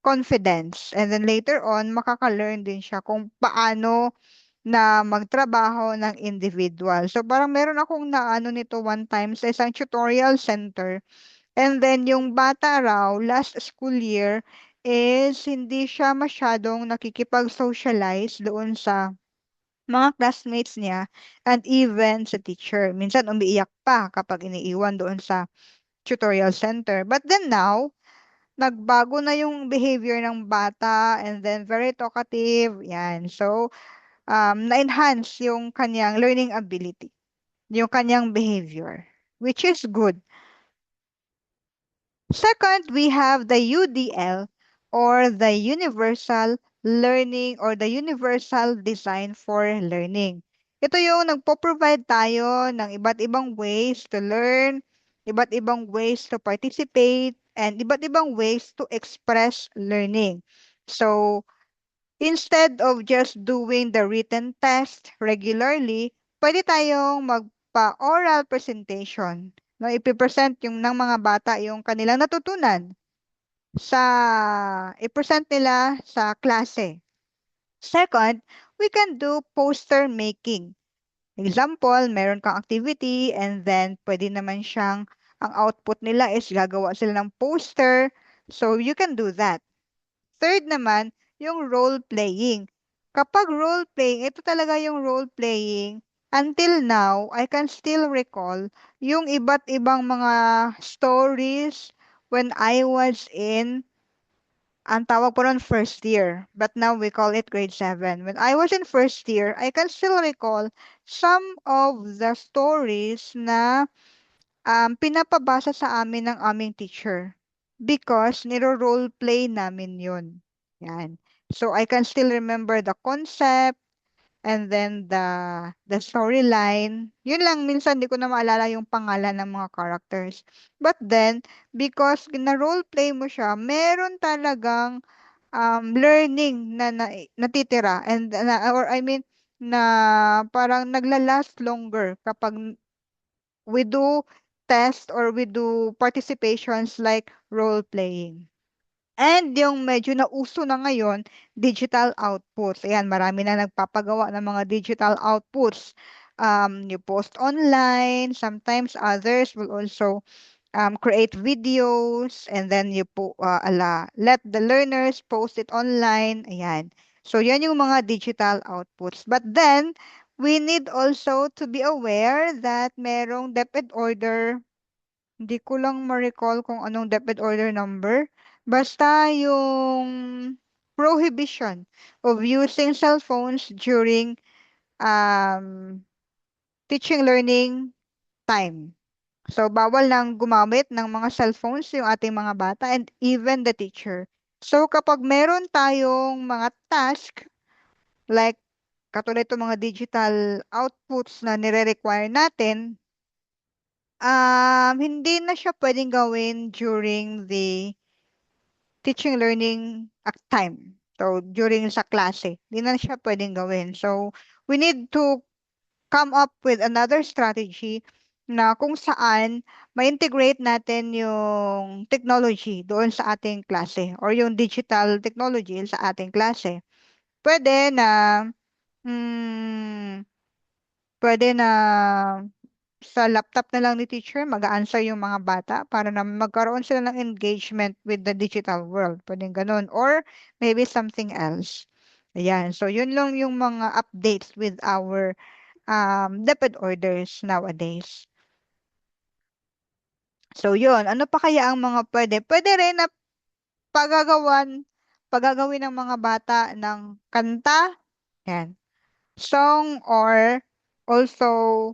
confidence. And then later on, makaka-learn din siya kung paano na magtrabaho ng individual. So parang meron akong naano nito one time sa isang tutorial center. And then yung bata raw, last school year, is hindi siya masyadong nakikipag-socialize doon sa mga classmates niya and even sa teacher. Minsan umiiyak pa kapag iniiwan doon sa tutorial center. But then now, nagbago na yung behavior ng bata and then very talkative. Yan. So, na-enhance yung kanyang learning ability, yung kanyang behavior, which is good. Second, we have the UDL or the Universal Learning or the Universal Design for Learning. Ito yung nagpo-provide tayo ng iba't ibang ways to learn, iba't ibang ways to participate, and iba't ibang ways to express learning. So, instead of just doing the written test regularly, pwede tayong magpa-oral presentation. No, ipipresent yung ng mga bata yung kanilang natutunan sa i-present nila sa klase. Second, we can do poster making. Example, meron kang activity and then pwede naman siyang ang output nila is gagawa sila ng poster. So you can do that. Third naman, yung role playing. Kapag role playing, ito talaga yung role playing. Until now, I can still recall yung iba't ibang mga stories when I was in, ang tawag po nun first year, but now we call it grade 7. When I was in first year, I can still recall some of the stories na pinapabasa sa amin ng aming teacher because niro-role play namin yun. Yan. So I can still remember the concept and then the storyline. Yun lang, minsan di ko na maalala yung pangalan ng mga characters. But then, because na-role play mo siya, meron talagang learning na natitira and or I mean na parang nagla-last longer kapag we do test or we do participations like role playing. And yung medyo nauso na ngayon, digital outputs. Ayan, marami na nagpapagawa ng mga digital outputs. You post online, sometimes others will also create videos and then let the learners post it online. Ayan. So, yan yung mga digital outputs. But then, we need also to be aware that merong DepEd order. Hindi ko lang ma-recall kung anong DepEd order number. Basta yung prohibition of using cell phones during um, teaching learning time. So, bawal nang gumamit ng mga cellphones yung ating mga bata and even the teacher. So, kapag meron tayong mga task, like katulad itong mga digital outputs na nire-require natin, hindi na siya pwedeng gawin during the teaching learning time. So, during sa klase, hindi na siya pwedeng gawin. So, we need to come up with another strategy na kung saan ma-integrate natin yung technology doon sa ating klase or yung digital technology sa ating klase. Pwede na mm, pwede na sa laptop na lang ni teacher mag-answer yung mga bata para na magkaroon sila ng engagement with the digital world. Pwede ganun. Or maybe something else. Ayan. So, yun lang yung mga updates with our DepEd orders nowadays. So yun, ano pa kaya ang mga pwede? Pwede rin na pagagawin ng mga bata ng kanta, yan, song or also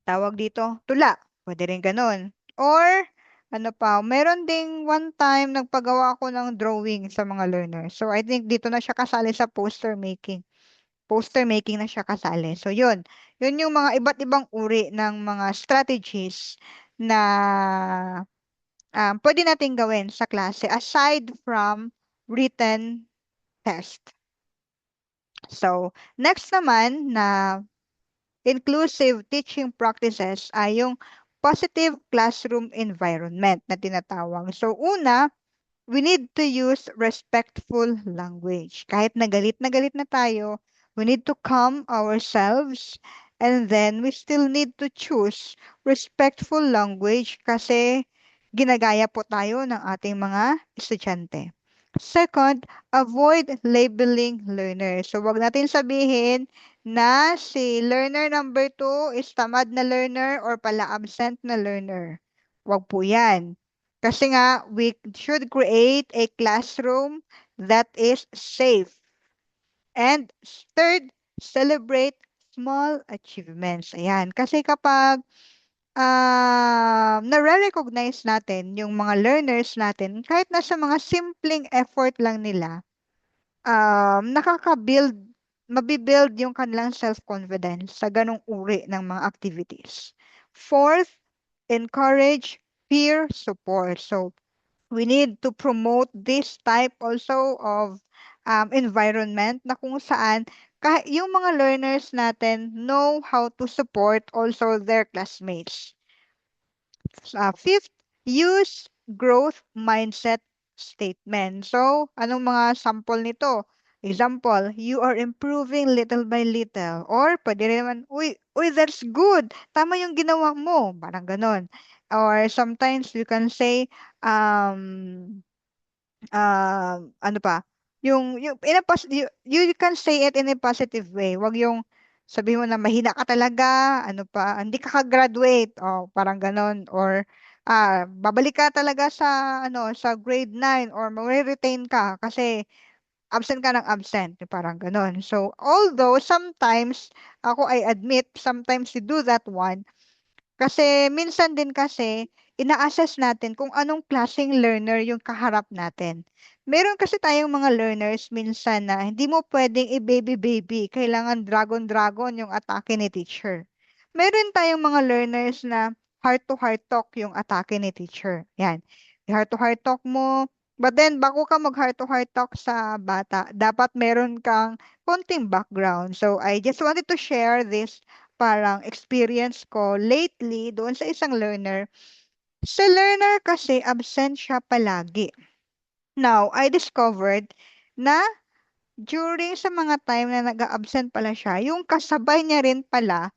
tawag dito, tula. Pwede rin ganun. Or ano pa, meron ding one time nagpagawa ako ng drawing sa mga learners. So I think dito na siya kasali sa poster making. Poster making na siya kasali. So yun, yun yung mga iba't ibang uri ng mga strategies na pwede natin gawin sa klase aside from written test. So, next naman na inclusive teaching practices ay yung positive classroom environment na tinatawag. So, una, we need to use respectful language. Kahit na galit na tayo, we need to calm ourselves and then we still need to choose respectful language kasi ginagaya po tayo ng ating mga estudyante. Second, avoid labeling learners. So, wag natin sabihin na si learner number 2 is tamad na learner or pala absent na learner. Wag po yan. Kasi nga, we should create a classroom that is safe. And third, celebrate small achievements. Ayan. Kasi kapag nare-recognize natin yung mga learners natin, kahit nasa mga simpleng effort lang nila, nakaka-build, mabibuild yung kanilang self-confidence sa ganong uri ng mga activities. Fourth, encourage peer support. So, we need to promote this type also of environment na kung saan yung mga learners natin know how to support also their classmates. Fifth, use growth mindset statement. So, anong mga sample nito? Example, you are improving little by little. Or, pwede rin naman, uy, that's good. Tama yung ginawa mo. Parang ganon. Or sometimes you can say, ano pa, yung you can say it in a positive way. Wag yung sabihin mo na mahina ka talaga, ano pa, hindi ka ka-graduate, o parang ganon. Or babalik ka talaga sa ano sa grade 9 or ma-retain ka kasi absent ka ng absent, yung parang ganon. So, although sometimes, ako I admit, sometimes you do that one, kasi minsan din kasi ina-assess natin kung anong klaseng learner yung kaharap natin. Meron kasi tayong mga learners minsan na hindi mo pwedeng i-baby-baby. Kailangan dragon-dragon yung atake ni teacher. Meron tayong mga learners na heart-to-heart talk yung atake ni teacher. Yan. I-heart-to-heart talk mo. But then, bago ka mag-heart-to-heart talk sa bata, dapat meron kang konting background. So, I just wanted to share this parang experience ko lately doon sa isang learner. Sa learner kasi absent siya palagi. Now, I discovered na during sa mga time na nag-absent pala siya, yung kasabay niya rin pala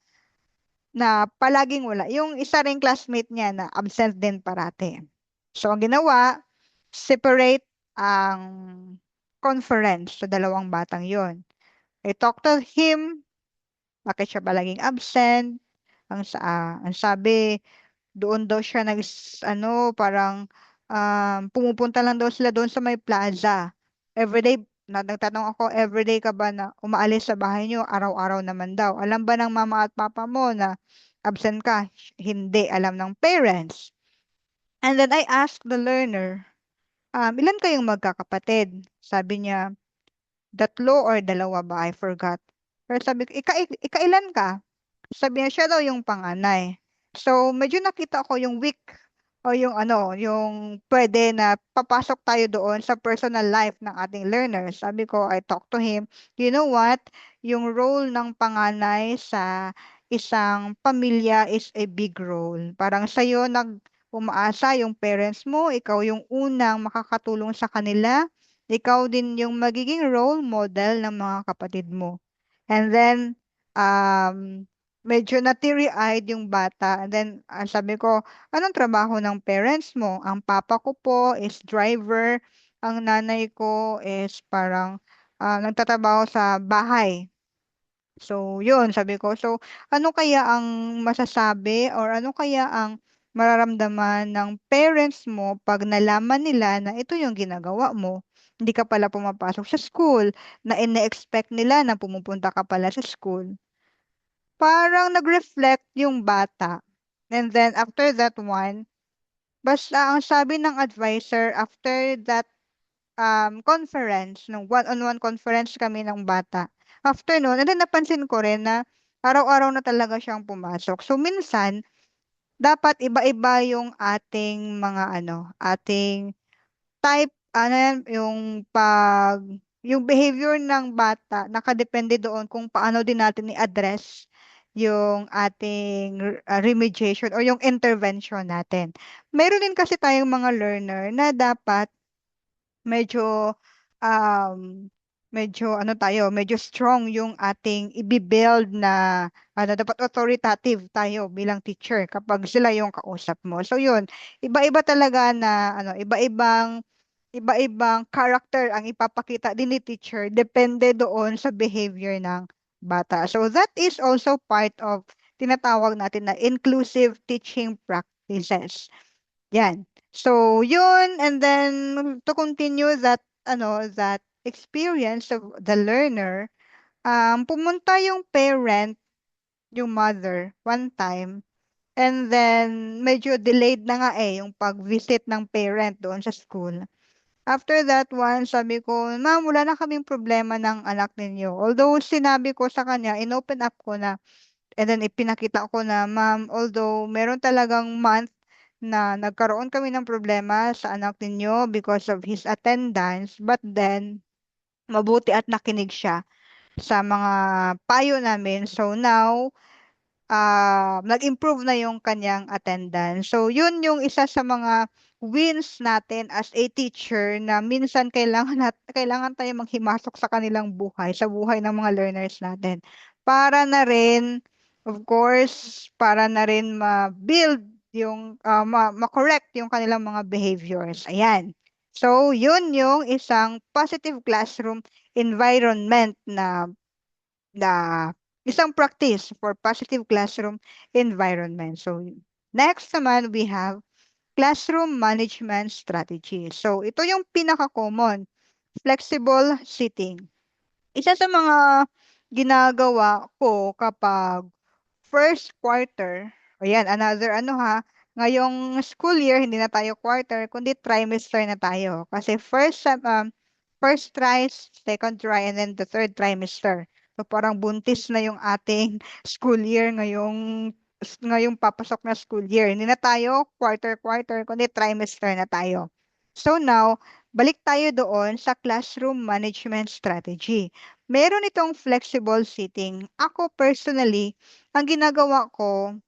na palaging wala. Yung isa ring classmate niya na absent din parate. So, ang ginawa, separate ang conference sa dalawang batang yon. I talked to him, bakit siya palaging absent, ang sabi, doon daw siya ano, parang pumupunta lang daw sila doon sa may plaza. Everyday, nagtatanong ako, everyday ka ba na umaalis sa bahay niyo? Araw-araw naman daw. Alam ba ng mama at papa mo na absent ka? Hindi, alam ng parents. And then I asked the learner, ilan kayong magkakapatid? Sabi niya, tatlo or dalawa ba? I forgot. Pero sabi ko, ikailan ka? Sabi niya, siya daw yung panganay. So, medyo nakita ko yung weak o yung ano, yung pwede na papasok tayo doon sa personal life ng ating learner. Sabi ko, I talked to him, you know what? Yung role ng panganay sa isang pamilya is a big role. Parang sa'yo umaasa yung parents mo, ikaw yung unang makakatulong sa kanila, ikaw din yung magiging role model ng mga kapatid mo. And then, medyo na teary-eyed yung bata. And then, sabi ko, anong trabaho ng parents mo? Ang papa ko po is driver. Ang nanay ko is parang nagtatrabaho sa bahay. So, yun, sabi ko. So, ano kaya ang masasabi or ano kaya ang mararamdaman ng parents mo pag nalaman nila na ito yung ginagawa mo. Hindi ka pala pumapasok sa school, na ine-expect nila na pumupunta ka pala sa school. Parang nag-reflect yung bata. And then after that one, basta ang sabi ng advisor after that conference, nung one-on-one conference kami ng bata. After nun, and then napansin ko rin na araw-araw na talaga siyang pumasok. So minsan, dapat iba-iba yung ating mga ating type, yan, yung behavior ng bata, nakadepende doon kung paano din natin i-address yung ating remediation or yung intervention natin. Meron din kasi tayong mga learner na dapat medyo um medyo strong yung ating i-build na dapat authoritative tayo bilang teacher kapag sila yung kausap mo. So yun, iba-iba talaga na iba-ibang character ang ipapakita din ni teacher depende doon sa behavior ng bata. So that is also part of tinatawag natin na inclusive teaching practices. Yan. So, yun, and then to continue that experience of the learner, pumunta yung parent, yung mother, one time, and then medyo delayed na nga yung pag-visit ng parent doon sa school. After that one, sabi ko, ma'am, wala na kaming problema ng anak ninyo. Although sinabi ko sa kanya, inopen up ko na, and then ipinakita ko na, ma'am, although meron talagang month na nagkaroon kami ng problema sa anak ninyo because of his attendance, but then mabuti at nakinig siya sa mga payo namin. So now, nag-improve na yung kanyang attendance. So yun yung isa sa mga wins natin as a teacher na minsan kailangan tayo manghimasok sa kanilang buhay, sa buhay ng mga learners natin. Para na rin, of course, para na rin ma-build yung, ma-correct yung kanilang mga behaviors. Ayan. So, yun yung isang positive classroom environment na isang practice for positive classroom environment. So, next naman we have classroom management strategy. So, ito yung pinaka-common, flexible seating. Isa sa mga ginagawa ko kapag first quarter, ayan, another ngayong school year, hindi na tayo quarter, kundi trimester na tayo. Kasi first try, second try, and then the third trimester. So parang buntis na yung ating school year ngayong papasok na school year. Hindi na tayo quarter, kundi trimester na tayo. So now, balik tayo doon sa classroom management strategy. Meron itong flexible seating. Ako personally, ang ginagawa ko,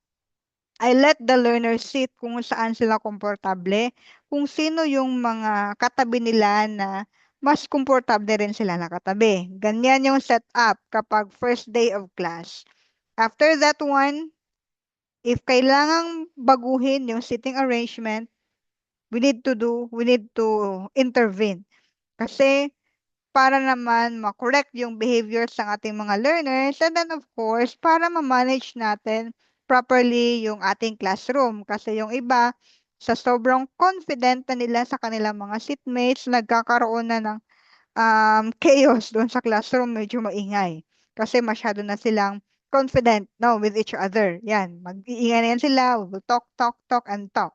I let the learner sit kung saan sila komportable, kung sino yung mga katabi nila na mas komportable rin sila nakatabi. Ganyan yung setup kapag first day of class. After that one, if kailangang baguhin yung sitting arrangement, we need to intervene. Kasi para naman ma-correct yung behavior sa ating mga learners, and then of course, para ma-manage natin properly yung ating classroom. Kasi yung iba, sa sobrang confident na nila sa kanilang mga seatmates, nagkakaroon na ng chaos doon sa classroom, medyo maingay. Kasi masyado na silang confident, no, with each other. Yan, mag-iingay na yan sila, we will talk, talk, talk, and talk.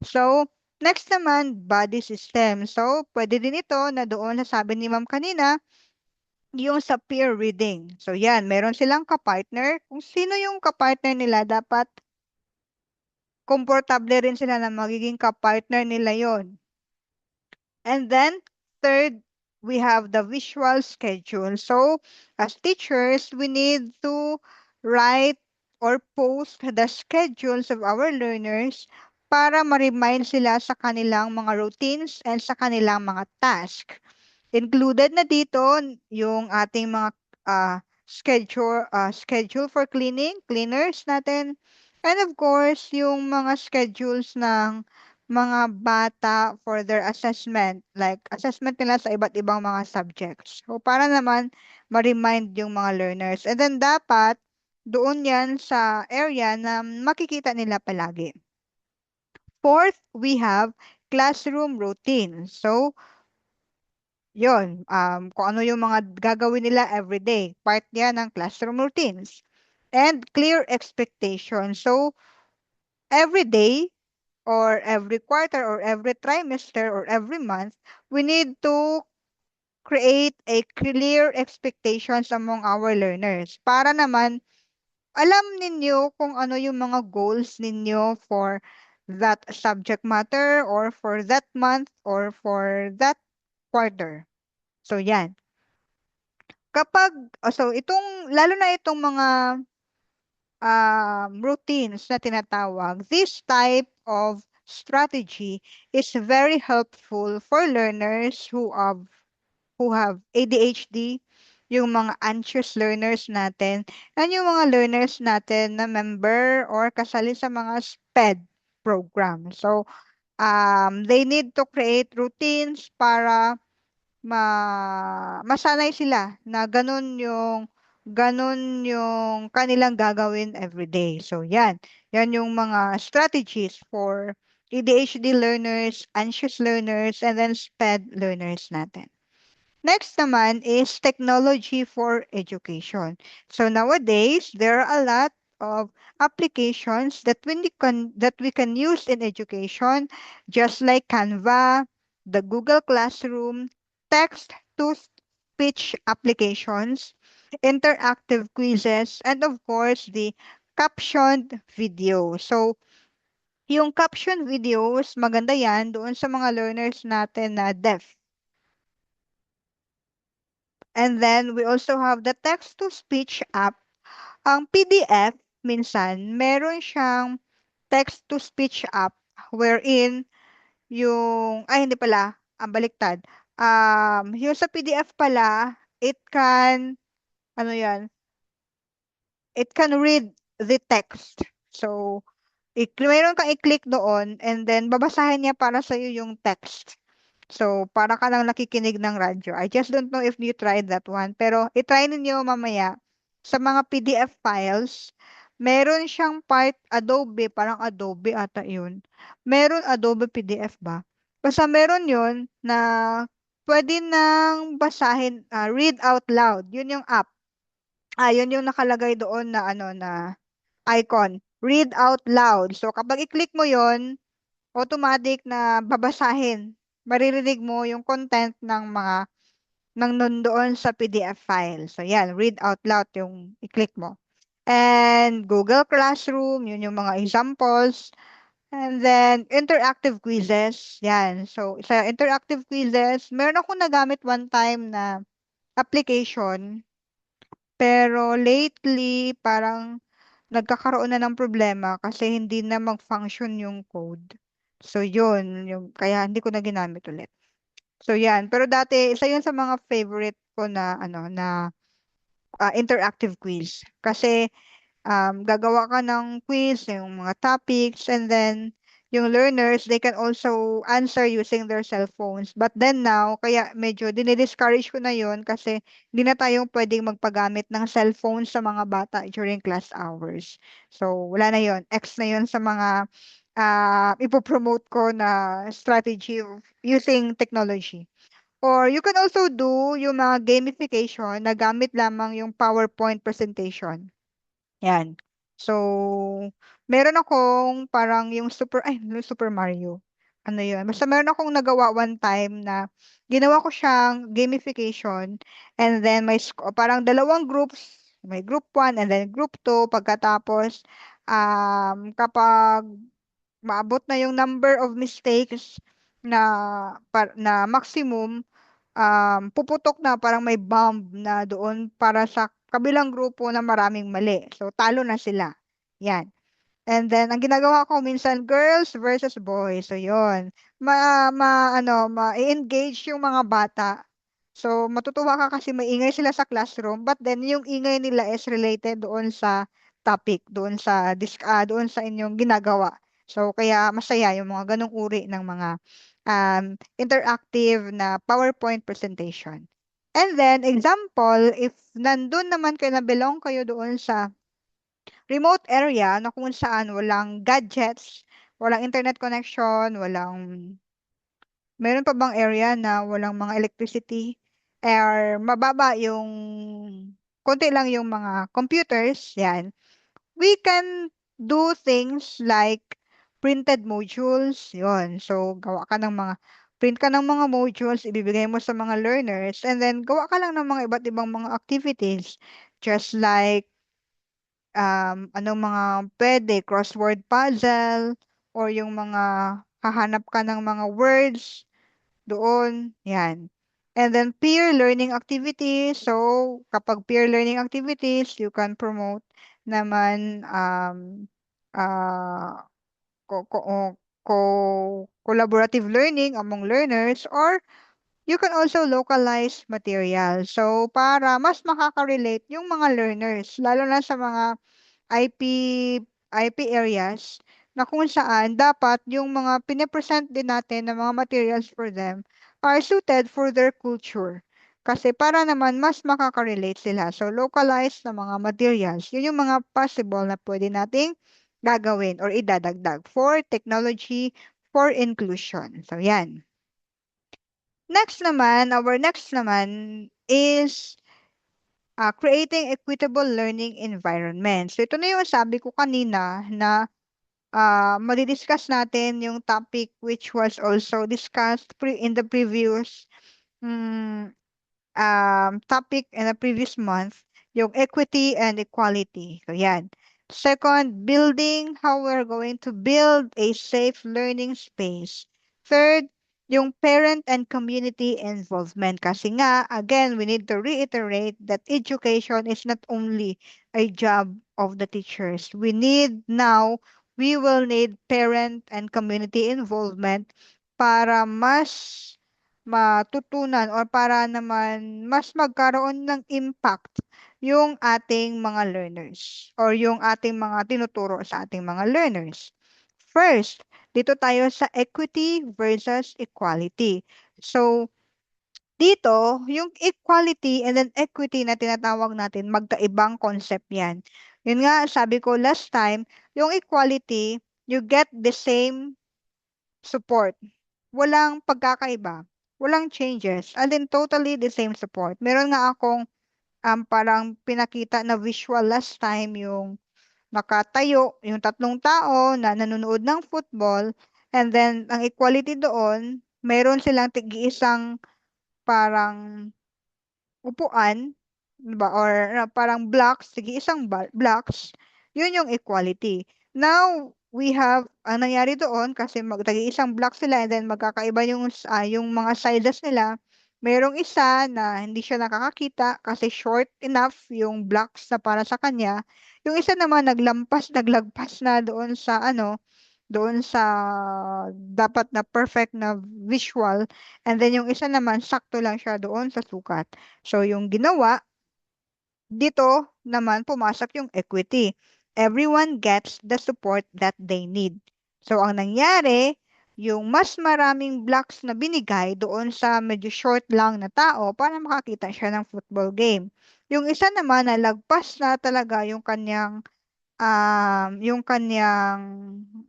So, next naman, body system. So, pwede din ito na doon na sabi ni ma'am kanina, yung sa peer reading. So, yan, meron silang kapartner. Kung sino yung kapartner nila, dapat komportable rin sila na magiging kapartner nila yon. And then, third, we have the visual schedule. So, as teachers, we need to write or post the schedules of our learners para ma-remind sila sa kanilang mga routines and sa kanilang mga task. Included na dito yung ating mga schedule for cleaners natin. And of course, yung mga schedules ng mga bata for their assessment, like assessment nila sa iba't ibang mga subjects. So, para naman ma-remind yung mga learners. And then dapat doon yan sa area na makikita nila palagi. Fourth, we have classroom routine. So, yun, kung ano yung mga gagawin nila everyday. Part yan ng classroom routines. And clear expectations. So, every day or every quarter or every trimester or every month, we need to create a clear expectations among our learners para naman alam ninyo kung ano yung mga goals ninyo for that subject matter or for that month or for that quarter. So, yan. Lalo na itong mga routines na tinatawag, this type of strategy is very helpful for learners who have ADHD, yung mga anxious learners natin, and yung mga learners natin na member or kasali sa mga SPED program. So, they need to create routines para masanay sila na ganun yung kanilang gagawin every day. So, yan. Yan yung mga strategies for ADHD learners, anxious learners, and then SPED learners natin. Next naman is technology for education. So nowadays, there are a lot of applications that we can use in education, just like Canva, the Google Classroom, text-to-speech applications, interactive quizzes, and of course, the captioned video. So, yung caption videos, maganda yan doon sa mga learners natin na deaf. And then we also have the text-to-speech app. Ang PDF, minsan, meron siyang text-to-speech app wherein hindi pala, ang baliktad. Yung sa PDF pala, ano yan, it can read the text. So, meron kang i-click doon and then babasahin niya para sa'yo yung text. So, para ka lang nakikinig ng radyo. I just don't know if you tried that one. Pero, itry ninyo mamaya. Sa mga PDF files, meron siyang part Adobe, parang Adobe ata yun. Meron Adobe PDF ba? Basta meron yun na pwede nang basahin, read out loud. Yun yung app. Yun yung nakalagay doon na na icon. Read out loud. So, kapag i-click mo yun, automatic na babasahin. Maririnig mo yung content ng nandoon sa PDF file. So, yan, read out loud yung i-click mo. And Google Classroom, yun yung mga examples. And then, interactive quizzes. Yan. So, sa interactive quizzes, meron akong nagamit one time na application. Pero lately, parang nagkakaroon na ng problema kasi hindi na mag-function yung code. So, yun, kaya hindi ko na ginamit ulit. So, yan. Pero dati, isa yun sa mga favorite ko na, interactive quiz. Kasi, gagawa ka ng quiz, yung mga topics, and then, yung learners, they can also answer using their cell phones. But then now, kaya medyo dinidiscourage ko na yun kasi hindi na tayong pwedeng magpagamit ng cellphone sa mga bata during class hours. So, wala na yun. X na yun sa mga ipopromote ko na strategy of using technology. Or you can also do yung mga gamification na gamit lamang yung PowerPoint presentation. Yan. So, meron akong parang yung Super Mario. Ano yun? Basta meron akong nagawa one time na ginawa ko siyang gamification and then parang dalawang groups, may group 1 and then group 2 pagkatapos kapag maabot na yung number of mistakes na maximum, puputok na parang may bomb na doon para sa kabilang grupo na maraming mali. So, talo na sila. Yan. And then, ang ginagawa ko minsan, girls versus boys. So, yon ma-engage yung mga bata. So, matutuwa ka kasi maingay sila sa classroom, but then yung ingay nila is related doon sa topic, doon sa inyong ginagawa. So, kaya masaya yung mga ganong uri ng mga interactive na PowerPoint presentation. And then, example, if nandun naman kayo na belong kayo doon sa remote area na kung saan walang gadgets, walang internet connection, meron pa bang area na walang mga electricity or mababa yung konti lang yung mga computers, yan. We can do things like printed modules, yon. So, print ka ng mga modules, ibibigay mo sa mga learners, and then gawa ka lang ng mga iba't ibang mga activities. Just like, anong mga pwede, crossword puzzle, or yung mga hahanap ka ng mga words, doon, yan. And then peer learning activities. So, kapag peer learning activities, you can promote naman uh, collaborative learning among learners, or you can also localize material. So, para mas makaka-relate yung mga learners, lalo na sa mga IP IP areas na kung saan dapat yung mga pine-present din natin na mga materials for them are suited for their culture. Kasi para naman mas makaka-relate sila. So, localized na mga materials, yun yung mga possible na pwede nating gagawin or idadagdag for technology for inclusion. So, yan. Our next naman is creating equitable learning environment. So ito na yung sabi ko kanina na madidiscuss natin yung topic which was also discussed in the previous mm, topic in the previous month, yung equity and equality. So yan. Second, building how we're going to build a safe learning space. Third, yung parent and community involvement. Kasi nga, again, we need to reiterate that education is not only a job of the teachers. We will need parent and community involvement para mas matutunan or para naman mas magkaroon ng impact yung ating mga learners or yung ating mga tinuturo sa ating mga learners. First, dito tayo sa equity versus equality. So, dito, yung equality and then equity na tinatawag natin, magkaibang concept yan. Yun nga, sabi ko last time, yung equality, you get the same support. Walang pagkakaiba. Walang changes. And then totally the same support. Meron nga akong parang pinakita na visual last time yung nakatayo, yung tatlong tao na nanonood ng football. And then ang equality doon, meron silang tig-iisang parang upuan, di ba? Or parang blocks, sige, isang blocks, yun yung equality. Now, ang nangyari doon, kasi isang block sila and then magkakaiba yung mga sizes nila. Merong isa na hindi siya nakakakita kasi short enough yung blocks na para sa kanya. Yung isa naman naglagpas na doon sa dapat na perfect na visual. And then yung isa naman, sakto lang siya doon sa sukat. So yung ginawa, dito naman pumasok yung equity. Everyone gets the support that they need. So ang nangyari, yung mas maraming blocks na binigay doon sa medyo short lang na tao para makakita siya ng football game. Yung isa naman na lagpas na talaga yung kanyang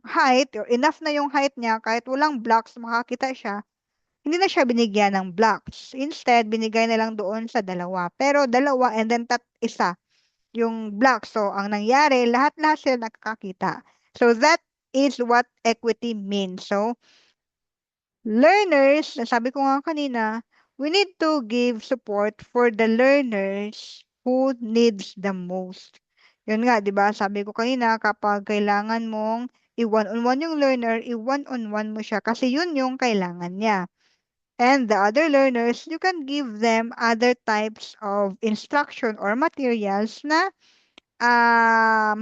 height or enough na yung height niya kahit walang blocks makakita siya, hindi na siya binigyan ng blocks. Instead, binigay na lang doon sa dalawa. Pero dalawa and then isa yung blocks. So, ang nangyari, lahat-lahat sila nakakakita. So, that is what equity means. So, learners, sabi ko nga kanina, we need to give support for the learners who needs the most. Yun nga, di ba? Sabi ko kanina, kapag kailangan mong i-one-on-one yung learner, i-one-on-one mo siya kasi yun yung kailangan niya. And the other learners, you can give them other types of instruction or materials na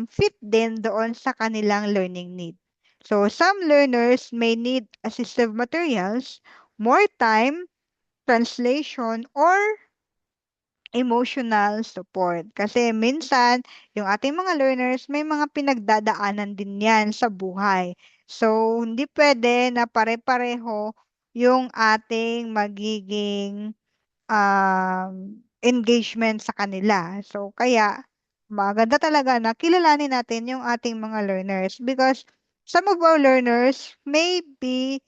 fit din doon sa kanilang learning need. So, some learners may need assistive materials, more time, translation, or emotional support. Kasi minsan, yung ating mga learners, may mga pinagdadaanan din yan sa buhay. So, hindi pwede na pare-pareho yung ating magiging engagement sa kanila. So, kaya maganda talaga na kilalanin natin yung ating mga learners because Some of our learners may be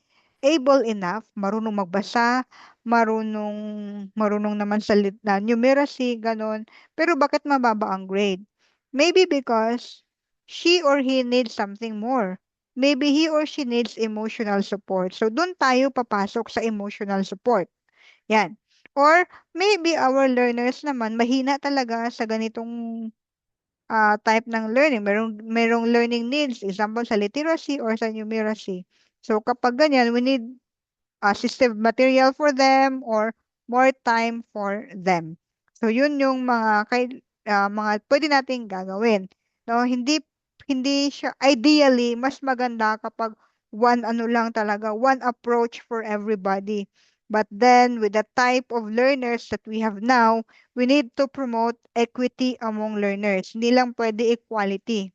able enough, marunong magbasa, marunong naman sa numeracy, ganon. Pero bakit mababa ang grade? Maybe because she or he needs something more. Maybe he or she needs emotional support. So, doon tayo papasok sa emotional support. Yan. Or maybe our learners naman mahina talaga sa ganitong type ng learning. Merong learning needs, example sa literacy or sa numeracy. So kapag ganyan, we need assistive material for them or more time for them. So yun yung mga pwede nating gagawin. No, hindi siya ideally mas maganda kapag ano lang talaga, one approach for everybody. But then with the type of learners that we have now, we need to promote equity among learners. Hindi lang pwede equality.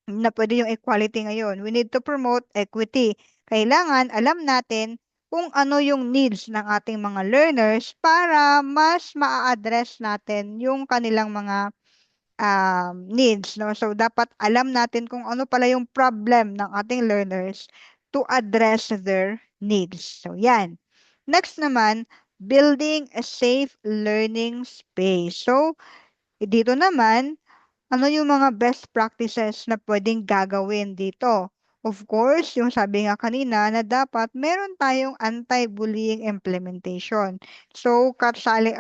Hindi na pwede yung equality ngayon. We need to promote equity. Kailangan alam natin kung ano yung needs ng ating mga learners para mas maa-address natin yung kanilang mga needs, no? So, dapat alam natin kung ano pala yung problem ng ating learners to address their needs. So, yan. Next naman, building a safe learning space. So, dito naman, ano yung mga best practices na pwedeng gagawin dito? Of course, yung sabi nga kanina na dapat meron tayong anti-bullying implementation. So, kasali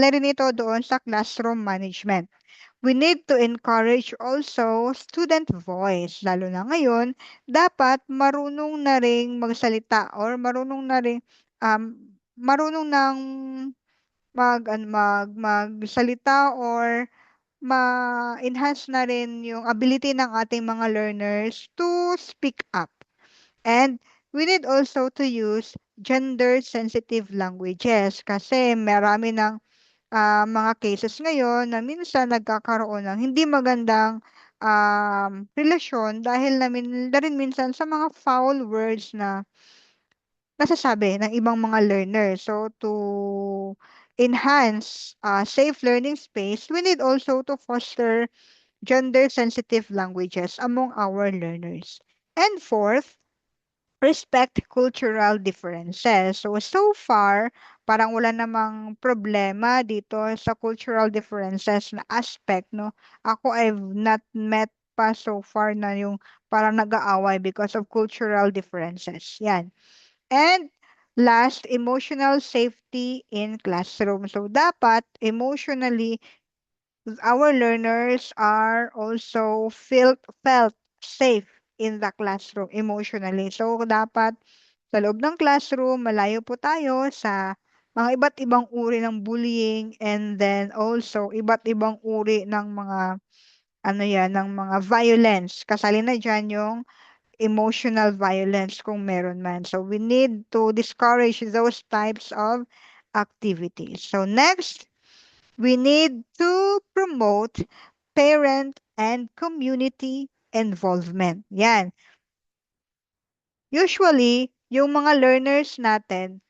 rin ito doon sa classroom management. We need to encourage also student voice. Lalo na ngayon, dapat marunong na ring magsalita or marunong nang magsalita or ma-enhance na rin yung ability ng ating mga learners to speak up. And we need also to use gender-sensitive languages kasi marami ng mga cases ngayon na minsan nagkakaroon ng hindi magandang relasyon dahil na rin minsan sa mga foul words na nasasabi ng ibang mga learners. So, to enhance safe learning space, we need also to foster gender-sensitive languages among our learners. And fourth, respect cultural differences. So far, parang wala namang problema dito sa cultural differences na aspect, no? Ako, I've not met pa so far na yung parang nag-aaway because of cultural differences. Yan. And last, emotional safety in classroom. So dapat emotionally our learners are also felt safe in the classroom emotionally. So, dapat sa loob ng classroom, malayo po tayo sa mga iba't ibang uri ng bullying and then also iba't ibang uri ng mga ng mga violence. Kasali na dyan yung emotional violence kung meron man. So, we need to discourage those types of activities. So, next, we need to promote parent and community involvement. Yan. Usually, yung mga learners natin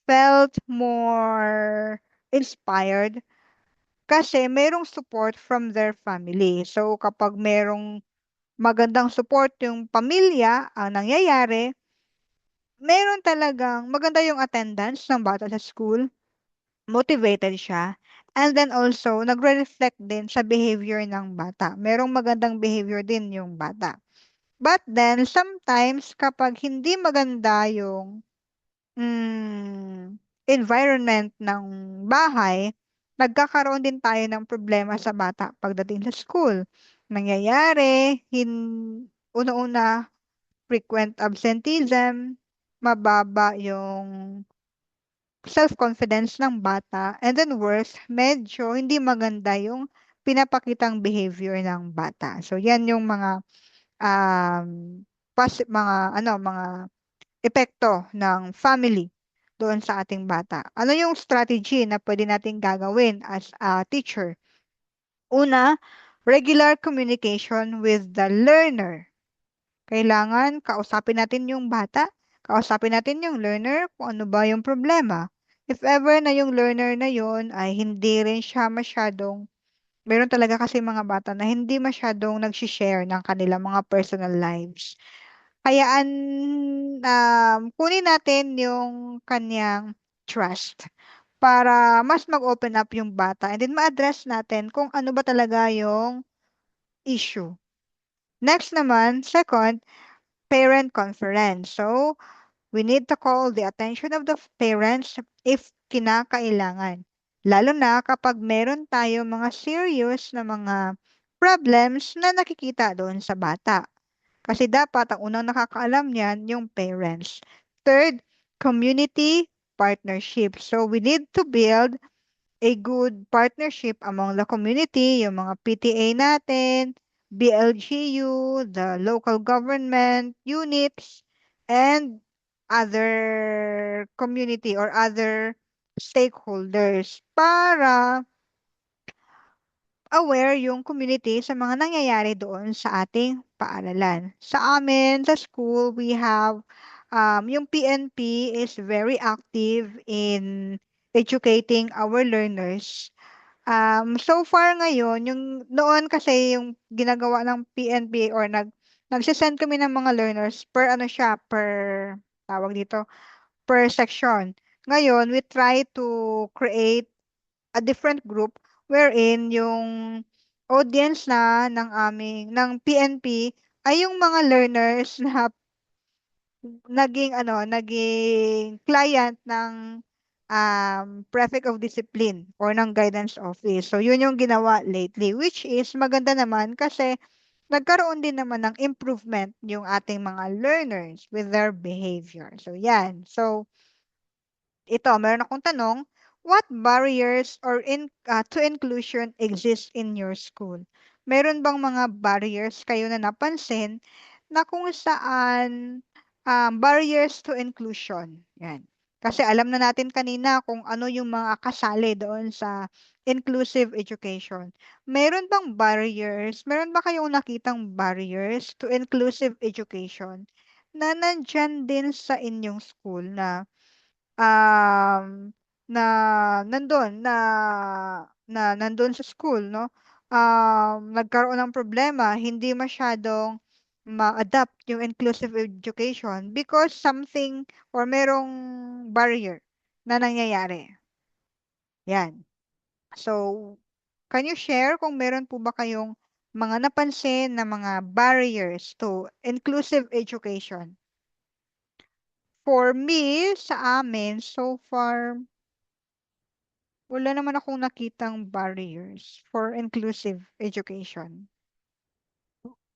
felt more inspired kasi merong support from their family. So, kapag merong magandang support yung pamilya, ang nangyayari, meron talagang maganda yung attendance ng bata sa school, motivated siya, and then also nagre-reflect din sa behavior ng bata. Merong magandang behavior din yung bata. But then, sometimes kapag hindi maganda yung environment ng bahay, nagkakaroon din tayo ng problema sa bata pagdating sa school. Nangyayari, una-una, frequent absenteeism, mababa yung self-confidence ng bata, and then worse, medyo hindi maganda yung pinapakitang behavior ng bata. So, yan yung um, mga epekto ng family doon sa ating bata. Ano yung strategy na pwede nating gagawin as a teacher? Una, regular communication with the learner. Kailangan kausapin natin yung bata, kausapin natin yung learner kung ano ba yung problema. If ever na yung learner na yun ay hindi rin siya masyadong Meron talaga kasi mga bata na hindi masyadong nagshi-share ng kanilang mga personal lives. Hayaan, kunin natin yung kanyang trust para mas mag-open up yung bata and then ma-address natin kung ano ba talaga yung issue. Next naman, second, parent conference. So, we need to call the attention of the parents if kinakailangan. Lalo na kapag meron tayo mga serious na mga problems na nakikita doon sa bata. Kasi dapat ang unang nakakaalam niyan yung parents. Third, community partnership. So we need to build a good partnership among the community, yung mga PTA natin, BLGU, the local government units, and other community or other stakeholders para aware yung community sa mga nangyayari doon sa ating paaralan. Sa amin, sa school, we have yung PNP is very active in educating our learners. So far ngayon, yung noon kasi yung ginagawa ng PNP or nagsisend kami ng mga learners per ano siya, per tawag dito, per section. Ngayon, we try to create a different group wherein yung audience na ng PNP ay yung mga learners na naging client ng Prefect of Discipline or ng Guidance Office. So yun yung ginawa lately, which is maganda naman kasi nagkaroon din naman ng improvement yung ating mga learners with their behavior. So yan. So ito, meron akong tanong. What barriers to inclusion exist in your school? Meron bang mga barriers kayo na napansin na kung saan barriers to inclusion? Yan. Kasi alam na natin kanina kung ano yung mga kasali doon sa inclusive education. Meron bang barriers? Meron ba kayong nakitang barriers to inclusive education na nandyan din sa inyong school na um, na nandun na nandun sa school, no? Nagkaroon ng problema, hindi masyadong ma-adapt yung inclusive education because something or merong barrier na nangyayari. Yan. So, can you share kung meron po ba kayong mga napansin na mga barriers to inclusive education? For me, sa amin, so far, wala naman akong nakitang barriers for inclusive education.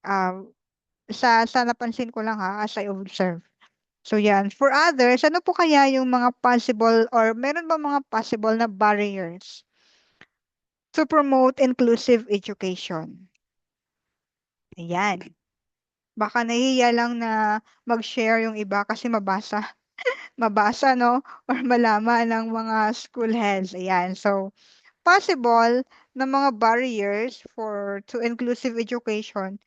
Um, sa napansin ko lang ha, as I observe. So yan. For others, ano po kaya yung mga possible or meron ba mga possible na barriers to promote inclusive education? Ayan. Baka nahihiya lang na mag-share yung iba kasi mabasa no or malaman ng mga school heads. Ayan. So possible na mga barriers for to inclusive education,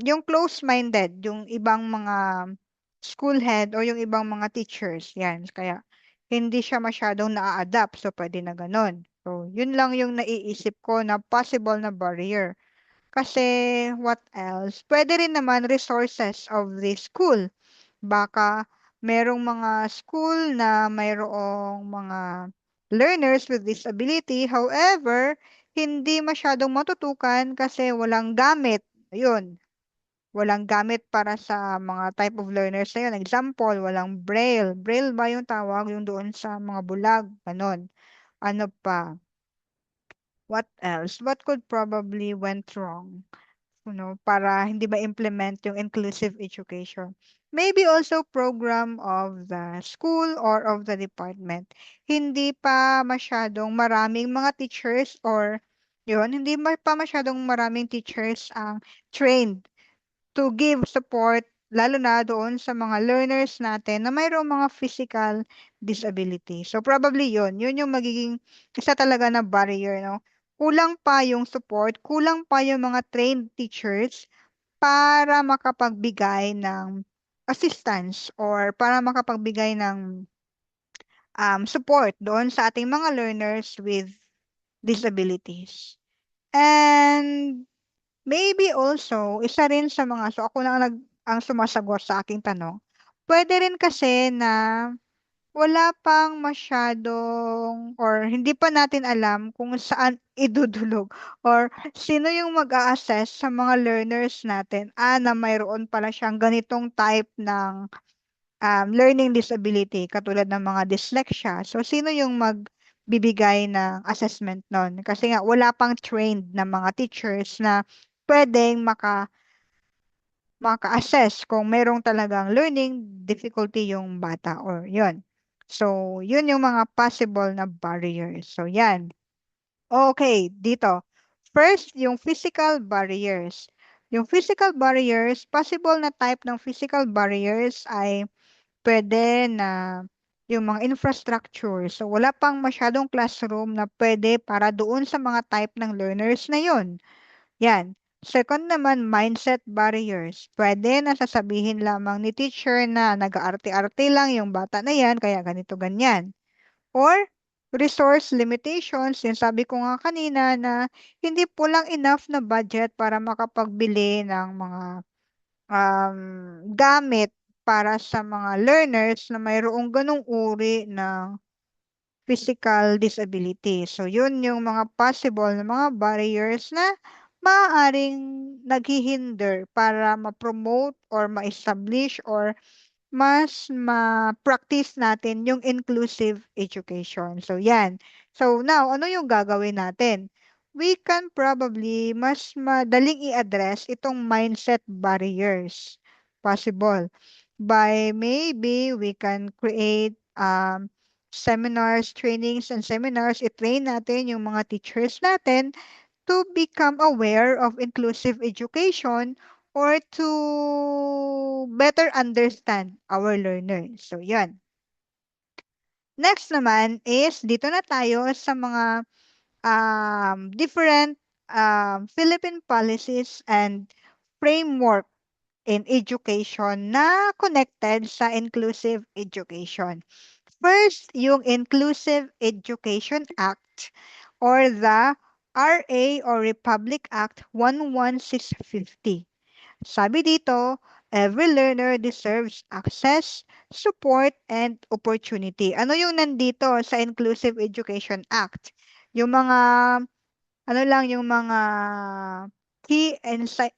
yung close-minded, yung ibang mga school head o yung ibang mga teachers, yan. Kaya hindi siya masyadong na-adapt, so pwede na ganun. So, yun lang yung naiisip ko na possible na barrier. Kasi, what else? Pwede rin naman resources of the school. Baka merong mga school na mayroong mga learners with disability. However, hindi masyadong matutukan kasi walang gamit. Ayun, walang gamit para sa mga type of learners na yun. Example, walang braille. Braille ba yung tawag yung doon sa mga bulag? Ganon. Ano pa? What else? What could probably went wrong? Para hindi ma-implement yung inclusive education. Maybe also program of the school or of the department. Hindi pa masyadong maraming mga teachers or yun, hindi pa masyadong maraming teachers ang trained to give support lalo na doon sa mga learners natin na mayroong mga physical disability. So probably yun yung magiging isa talaga na barrier, no? Kulang pa yung support, kulang pa yung mga trained teachers para makapagbigay ng assistance or para makapagbigay ng support doon sa ating mga learners with disabilities. And maybe also, isa rin sa mga, so ako na ang sumasagot sa aking tanong, pwede rin kasi na wala pang masyadong or hindi pa natin alam kung saan idudulog or sino yung mag-a-assess sa mga learners natin na mayroon pala siyang ganitong type ng learning disability katulad ng mga dyslexia. So, sino yung magbibigay ng assessment nun? Kasi nga, wala pang trained na mga teachers na pwedeng maka-assess kung merong talagang learning difficulty yung bata or yun. So, yun yung mga possible na barriers. So, yan. Okay, dito. First, yung physical barriers. Yung physical barriers, possible na type ng physical barriers ay pwede na yung mga infrastructure. So, wala pang masyadong classroom na pwede para doon sa mga type ng learners na yun. Yan. Second naman, mindset barriers. Pwede na sasabihin lamang ni teacher na nag-aarte-arte lang yung bata na yan, kaya ganito ganyan. Or resource limitations, yung sabi ko nga kanina na hindi po lang enough na budget para makapagbili ng mga gamit para sa mga learners na mayroong ganong uri ng physical disability. So, yun yung mga possible na mga barriers na maaaring naghihinder para ma-promote or ma-establish or mas ma-practice natin yung inclusive education. So, yan. So, now, ano yung gagawin natin? We can probably mas madaling i-address itong mindset barriers. Possible. By maybe we can create seminars, trainings, and seminars. I-train natin yung mga teachers natin to become aware of inclusive education or to better understand our learners. So, yan. Next naman is, dito na tayo sa mga different Philippine policies and framework in education na connected sa inclusive education. First, yung Inclusive Education Act or the RA or Republic Act 11650. Sabi dito, every learner deserves access, support, and opportunity. Ano yung nandito sa Inclusive Education Act? Yung mga, ano lang, yung mga key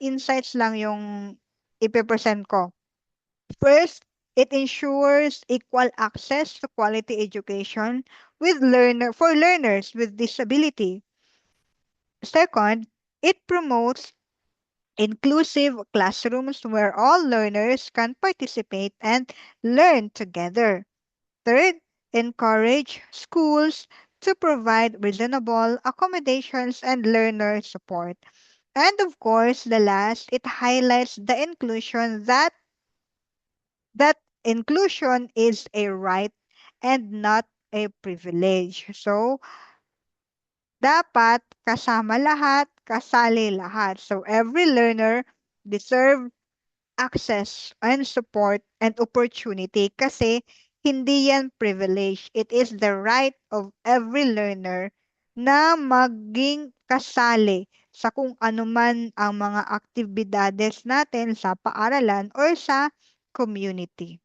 insights lang yung ipipresent ko. First, it ensures equal access to quality education for learners with disability. Second, it promotes inclusive classrooms where all learners can participate and learn together. Third, encourage schools to provide reasonable accommodations and learner support. And of course, the last, it highlights the inclusion that inclusion is a right and not a privilege. So, dapat kasama lahat, kasali lahat. So, every learner deserves access and support and opportunity kasi hindi yan privilege. It is the right of every learner na maging kasali sa kung anuman ang mga aktibidades natin sa paaralan or sa community.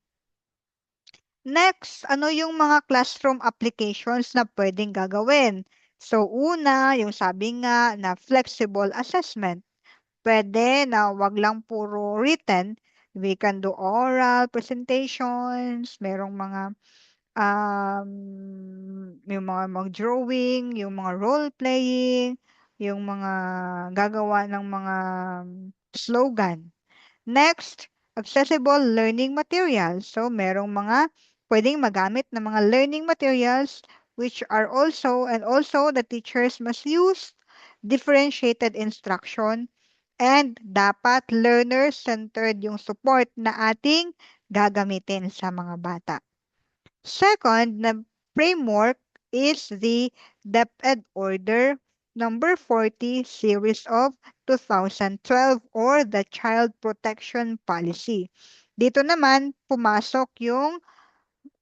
Next, ano yung mga classroom applications na pwedeng gagawin? So, una, yung sabi nga na flexible assessment. Pwede na wag lang puro written. We can do oral presentations, merong mga yung mga mag-drawing, yung mga role-playing, yung mga gagawa ng mga slogan. Next, accessible learning materials. So, merong mga pwedeng magamit na mga learning materials which are also the teachers must use differentiated instruction and dapat learner-centered yung support na ating gagamitin sa mga bata. Second na framework is the DepEd Order number 40 series of 2012 or the Child Protection Policy. Dito naman pumasok yung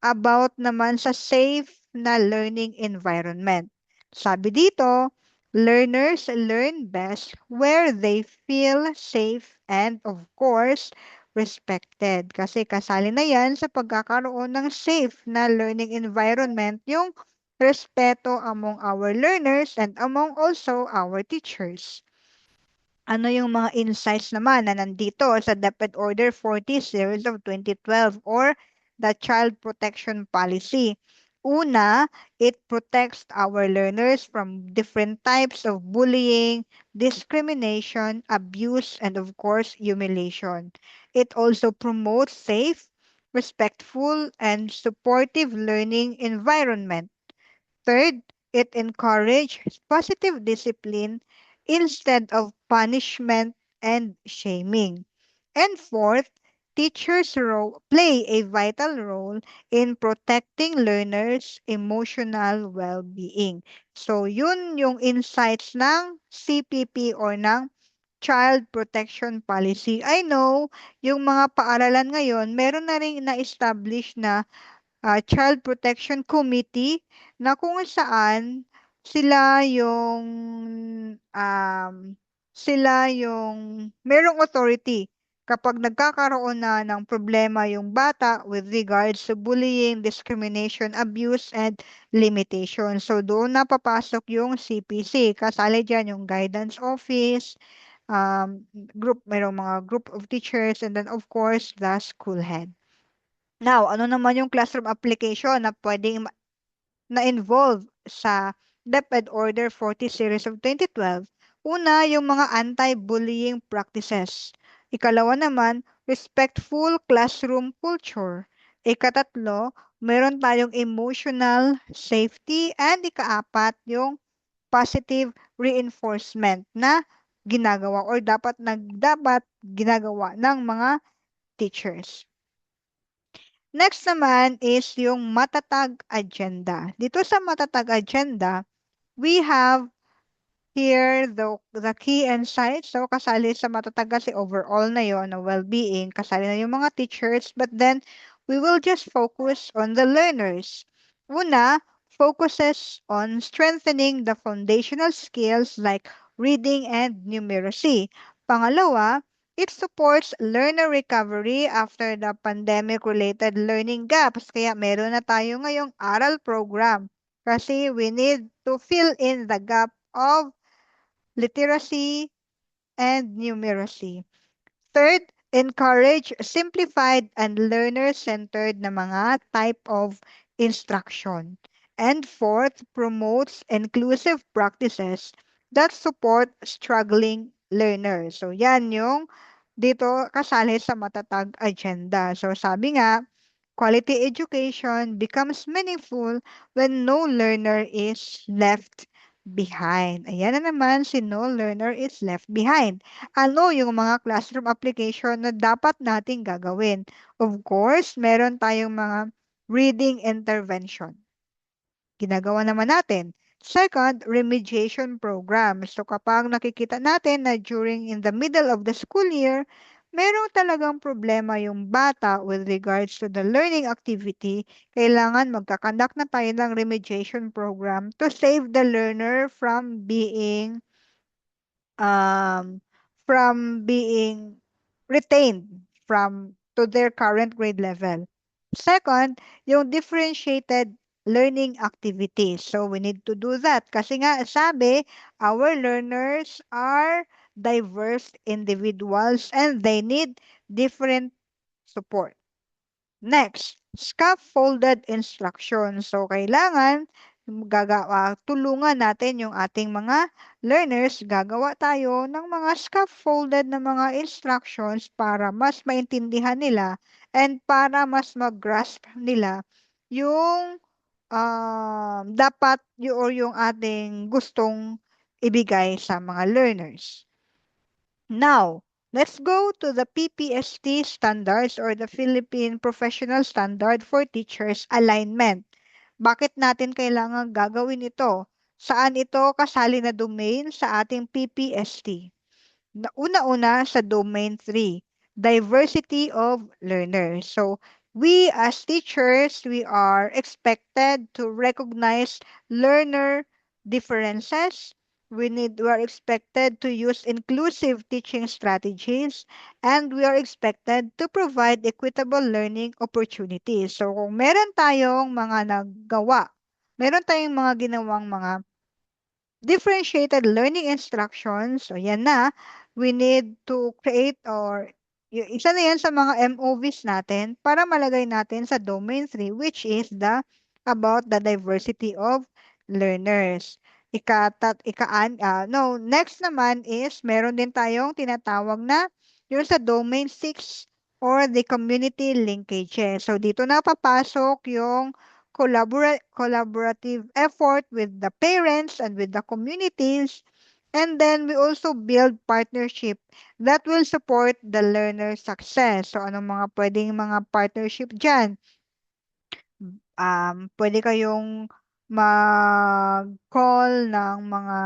about naman sa safe na learning environment. Sabi dito, Learners learn best where they feel safe and, of course, respected. Kasi kasali na yan sa pagkakaroon ng safe na learning environment, yung respeto among our learners and among also our teachers. Ano yung mga insights naman na nandito sa DepEd Order 40 Series of 2012 or the Child Protection Policy? Una, it protects our learners from different types of bullying, discrimination, abuse, and of course, humiliation. It also promotes safe, respectful, and supportive learning environment. Third, it encourages positive discipline instead of punishment and shaming. And fourth, play a vital role in protecting learners' emotional well-being. So, yun yung insights ng CPP or ng Child Protection Policy. I know, yung mga paaralan ngayon, meron na rin na-establish na Child Protection Committee na kung saan sila yung um, sila yung merong authority kapag nagkakaroon na ng problema yung bata with regards to bullying, discrimination, abuse, and limitation. So doon na papasok yung CPC. Kasali dyan yung guidance office, merong mga group of teachers, and then of course, the school head. Now, ano naman yung classroom application na pwedeng na-involve sa DepEd Order 40 Series of 2012? Una, yung mga anti-bullying practices. Ikalawa naman, respectful classroom culture. Ikatatlo, meron tayong emotional safety. And ikaapat, yung positive reinforcement na ginagawa or dapat ginagawa ng mga teachers. Next naman is yung matatag agenda. Dito sa matatag agenda, we have here the key insights. So, kasali sa matatag kasi overall na yon na well-being, kasali na yung mga teachers, but then we will just focus on the learners. Una, focuses on strengthening the foundational skills like reading and numeracy. Pangalawa, it supports learner recovery after the pandemic-related learning gaps. Kaya meron na tayo ngayong aral program kasi we need to fill in the gap of literacy and numeracy. Third, encourage simplified and learner-centered na mga type of instruction. And fourth, promotes inclusive practices that support struggling learners. So yan yung dito kasali sa matatag agenda. So sabi nga, quality education becomes meaningful when no learner is left behind. Ayan na naman, si no learner is left behind. Ano yung mga classroom application na dapat nating gagawin? Of course, meron tayong mga reading intervention. Ginagawa naman natin. Second, remediation program. So kapag nakikita natin na during in the middle of the school year, meron talagang problema yung bata with regards to the learning activity, kailangan magkakandak na tayo ng remediation program to save the learner um, from being retained to their current grade level. Second, yung differentiated learning activities. So we need to do that kasi nga sabi, our learners are diverse individuals and they need different support. Next, scaffolded instruction. So, kailangan tulungan natin yung ating mga learners. Gagawa tayo ng mga scaffolded na mga instructions para mas maintindihan nila and para mas mag-grasp nila yung or yung ating gustong ibigay sa mga learners. Now, let's go to the PPST standards or the Philippine Professional Standard for Teachers Alignment. Bakit natin kailangan gagawin ito? Saan ito kasali na domain sa ating PPST? Una-una sa domain 3, diversity of learners. So, we as teachers, we are expected to recognize learner differences, we are expected to use inclusive teaching strategies, and we are expected to provide equitable learning opportunities. So kung meron tayong mga ginawang mga differentiated learning instructions. So, yan na. We need to create or isa na yan sa mga MOVs natin para malagay natin sa domain 3, which is about the diversity of learners. Next naman is meron din tayong tinatawag na yung sa domain 6 or the community linkages. So dito na papasok yung collaborative effort with the parents and with the communities. And then we also build partnership that will support the learner success. So anong mga pwedeng mga partnership dyan? Pwede kayong mag-call ng mga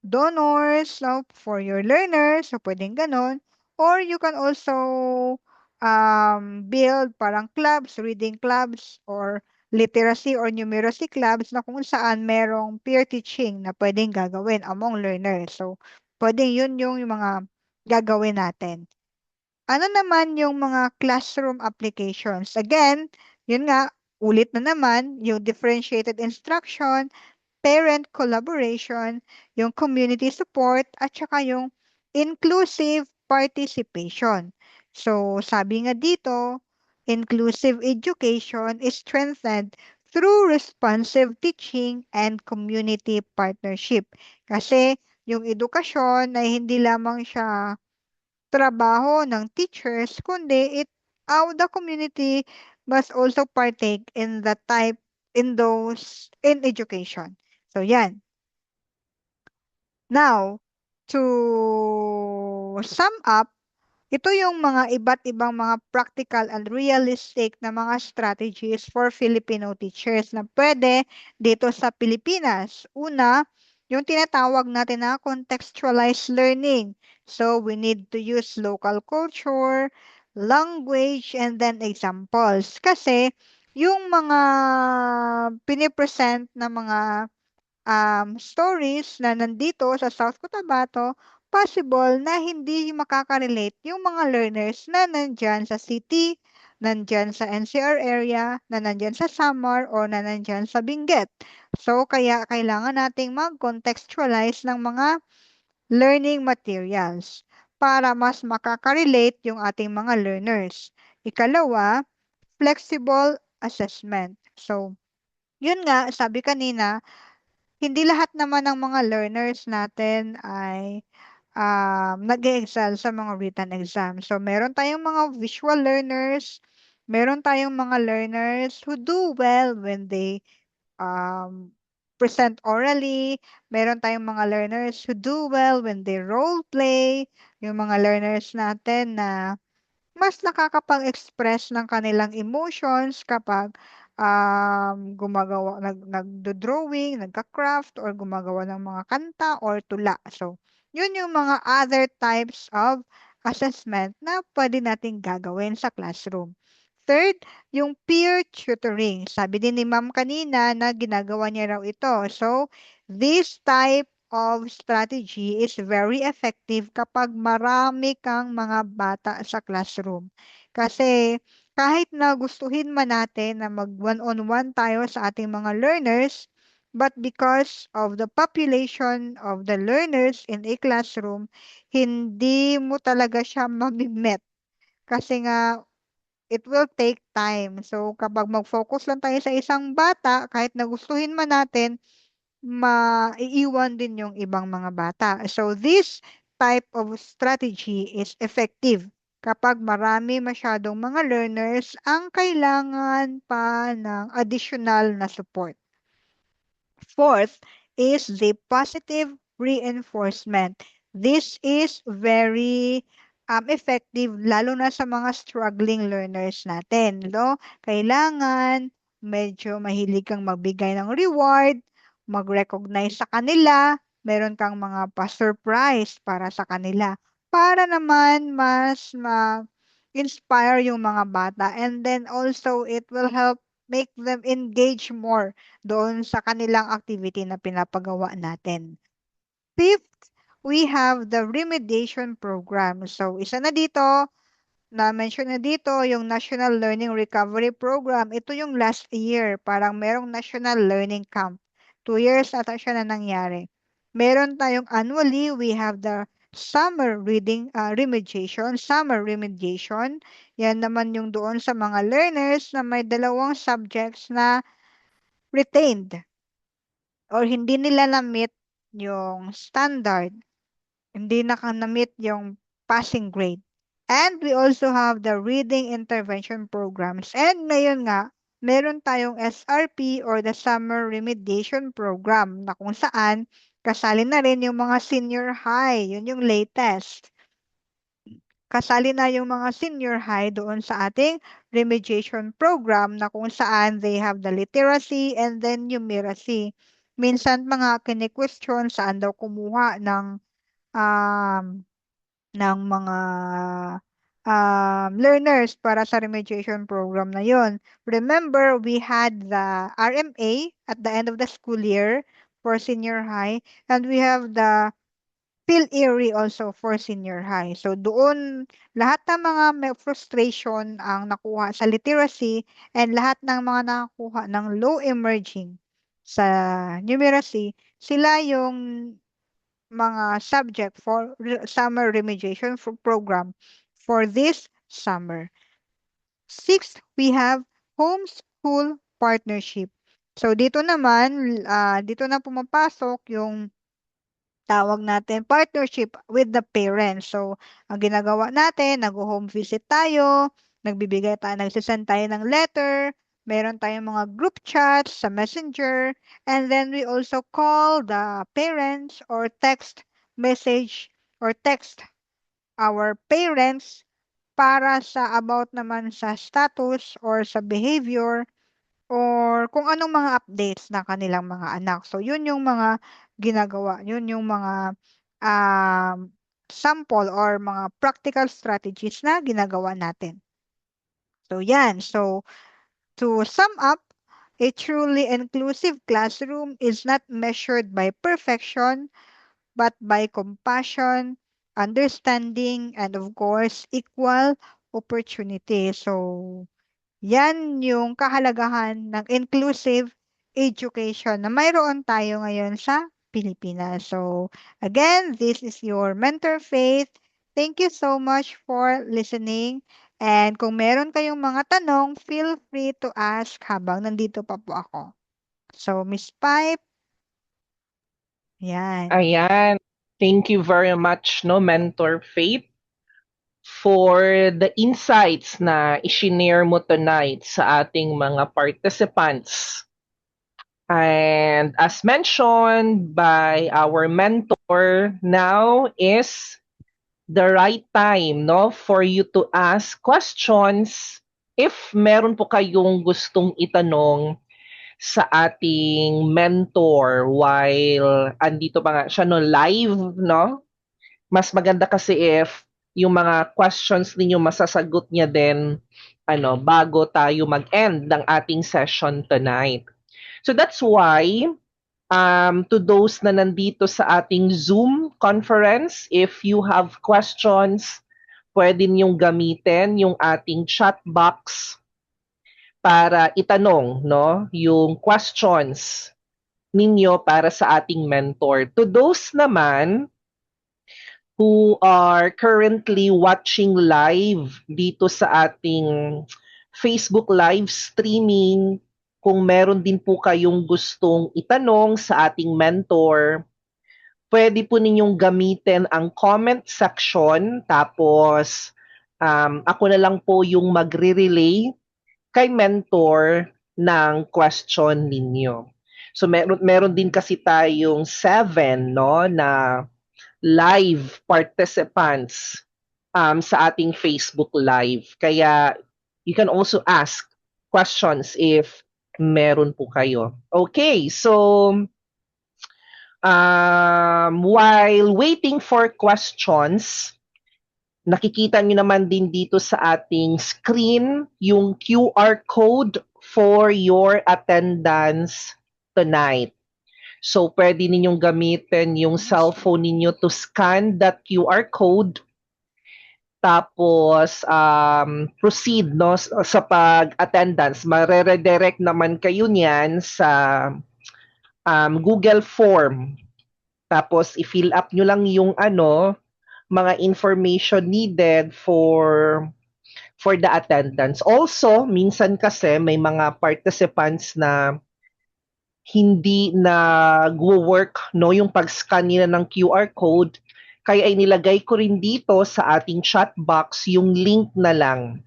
donors, no, for your learners. So, pwedeng ganon. Or you can also build parang clubs, reading clubs, or literacy or numeracy clubs na kung saan merong peer teaching na pwedeng gagawin among learners. So, pwedeng yun yung mga gagawin natin. Ano naman yung mga classroom applications? Again, yun nga, ulit na naman, yung differentiated instruction, parent collaboration, yung community support, at saka yung inclusive participation. So, sabi nga dito, inclusive education is strengthened through responsive teaching and community partnership. Kasi yung edukasyon ay hindi lamang siya trabaho ng teachers, kundi the community must also partake in in education. So, yan. Now, to sum up, ito yung mga iba't ibang mga practical and realistic na mga strategies for Filipino teachers na pwede dito sa Pilipinas. Una, yung tinatawag natin na contextualized learning. So, we need to use local culture, language, and then examples. Kasi, yung mga pinipresent na mga stories na nandito sa South Cotabato, possible na hindi makaka-relate yung mga learners na nandyan sa city, nandyan sa NCR area, na nandyan sa Samar, or na nandyan sa Benguet. So, kaya kailangan nating mag-contextualize ng mga learning materials para mas makaka-relate yung ating mga learners. Ikalawa, flexible assessment. So, yun nga, sabi kanina, hindi lahat naman ng mga learners natin ay nag-excel sa mga written exam. So, meron tayong mga visual learners, meron tayong mga learners who do well when they present orally, meron tayong mga learners who do well when they role play, yung mga learners natin na mas nakakapag-express ng kanilang emotions kapag nagdo-drawing, nagka-craft, or gumagawa ng mga kanta or tula. So, yun yung mga other types of assessment na pwede nating gagawin sa classroom. Third, yung peer tutoring. Sabi din ni ma'am kanina na ginagawa niya raw ito. So, this type of strategy is very effective kapag marami kang mga bata sa classroom. Kasi kahit na gustuhin man natin na mag one-on-one tayo sa ating mga learners, but because of the population of the learners in a classroom, hindi mo talaga siya mamimet. Kasi nga, it will take time. So, kapag mag-focus lang tayo sa isang bata, kahit nagustuhin man natin, maiiwan din yung ibang mga bata. So, this type of strategy is effective kapag marami masyadong mga learners ang kailangan pa ng additional na support. Fourth is the positive reinforcement. This is very effective lalo na sa mga struggling learners natin. No? Kailangan medyo mahilig kang magbigay ng reward, mag-recognize sa kanila, meron kang mga pa-surprise para sa kanila para naman mas ma-inspire yung mga bata, and then also it will help make them engage more doon sa kanilang activity na pinapagawa natin. Fifth, we have the remediation program. So, isa na dito, na-mention na dito yung National Learning Recovery Program. Ito yung last year. Parang merong National Learning Camp. 2 years ata siya na nangyari. Meron tayong annually, we have the summer reading remediation. Summer remediation. Yan naman yung doon sa mga learners na may dalawang subjects na retained or hindi nila na-meet yung standard. Hindi na-meet yung passing grade. And we also have the reading intervention programs. And ngayon nga, meron tayong SRP or the Summer Remediation Program na kung saan kasali na rin yung mga senior high. Yun yung latest. Kasali na yung mga senior high doon sa ating remediation program na kung saan they have the literacy and then numeracy. Minsan mga kine-question saan daw kumuha um, ng mga learners para sa remediation program na yon. Remember, we had the RMA at the end of the school year for senior high, and we have the PhilErie also for senior high. So doon, lahat ng mga may frustration ang nakuha sa literacy and lahat ng mga nakakuha ng low emerging sa numeracy, sila yung mga subject for summer remediation program for this summer. Sixth, we have homeschool partnership. So dito naman, dito na pumapasok yung tawag natin partnership with the parents. So, ang ginagawa natin, nag-home visit tayo, nagsisend tayo ng letter, meron tayong mga group chats sa Messenger, and then we also call the parents or text message or text our parents para sa about naman sa status or sa behavior or kung anong mga updates ng kanilang mga anak. So, yun yung mga ginagawa. Yun yung mga sample or mga practical strategies na ginagawa natin. So, yan. So, to sum up, a truly inclusive classroom is not measured by perfection, but by compassion, understanding, and of course, equal opportunity. So, yan yung kahalagahan ng inclusive education na mayroon tayo ngayon sa Pilipinas. So, again, this is your mentor Faith. Thank you so much for listening. And kung meron kayong mga tanong, feel free to ask habang nandito pa po ako. So, Miss Pipe, yan. Ayan. Thank you very much, no, Mentor Faith, for the insights na i-share mo tonight sa ating mga participants. And as mentioned by our mentor, now is the right time, no, for you to ask questions if meron po kayong gustong itanong sa ating mentor while andito pa nga siya, no, live, no? Mas maganda kasi if yung mga questions ninyo masasagot niya din bago tayo mag-end ng ating session tonight. So that's why to those na nandito sa ating Zoom conference, if you have questions, pwede niyong gamitin yung ating chat box para itanong, no, yung questions ninyo para sa ating mentor. To those naman who are currently watching live dito sa ating Facebook live streaming, kung meron din po kayong gustong itanong sa ating mentor, pwede po ninyong gamitin ang comment section, tapos ako na lang po yung magre-relay kay mentor ng question ninyo. So meron din kasi tayong 7 no na live participants sa ating Facebook live. Kaya you can also ask questions if meron po kayo. Okay, so while waiting for questions, nakikita nyo naman din dito sa ating screen yung QR code for your attendance tonight. So, pwede ninyong gamitin yung cellphone ninyo to scan that QR code. Tapos, proceed no, sa pag-attendance. Mare-redirect naman kayo niyan sa Google Form. Tapos, i-fill up nyo lang yung mga information needed for the attendance. Also, minsan kasi may mga participants na hindi nag-work no, yung pag-scan nila ng QR code. Kaya ay nilagay ko rin dito sa ating chat box yung link na lang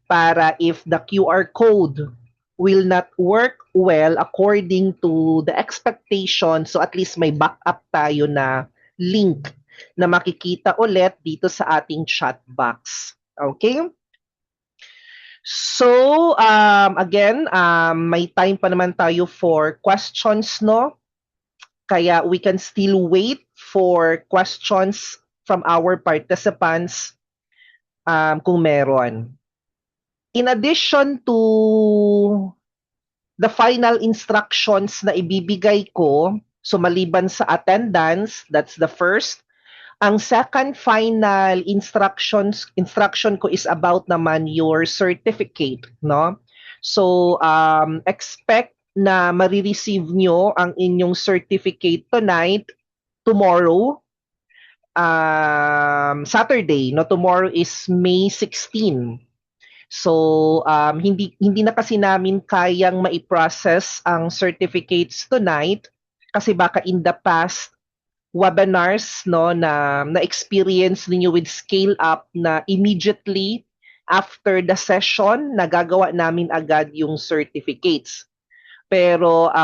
para if the QR code will not work well according to the expectation, so at least may backup tayo na link na makikita ulit dito sa ating chat box. Okay? So, again, may time pa naman tayo for questions, no? Kaya we can still wait for questions from our participants kung meron. In addition to the final instructions na ibibigay ko, so maliban sa attendance, that's the first. Ang second final instruction ko is about naman your certificate, no? So, expect na marireceive nyo ang inyong certificate tonight, tomorrow, Saturday, no? Tomorrow is May 16. So, hindi na kasi namin kayang mai-process ang certificates tonight kasi baka in the past webinars no na experience niyo with Scale Up na immediately after the session nagagawa namin agad yung certificates. Pero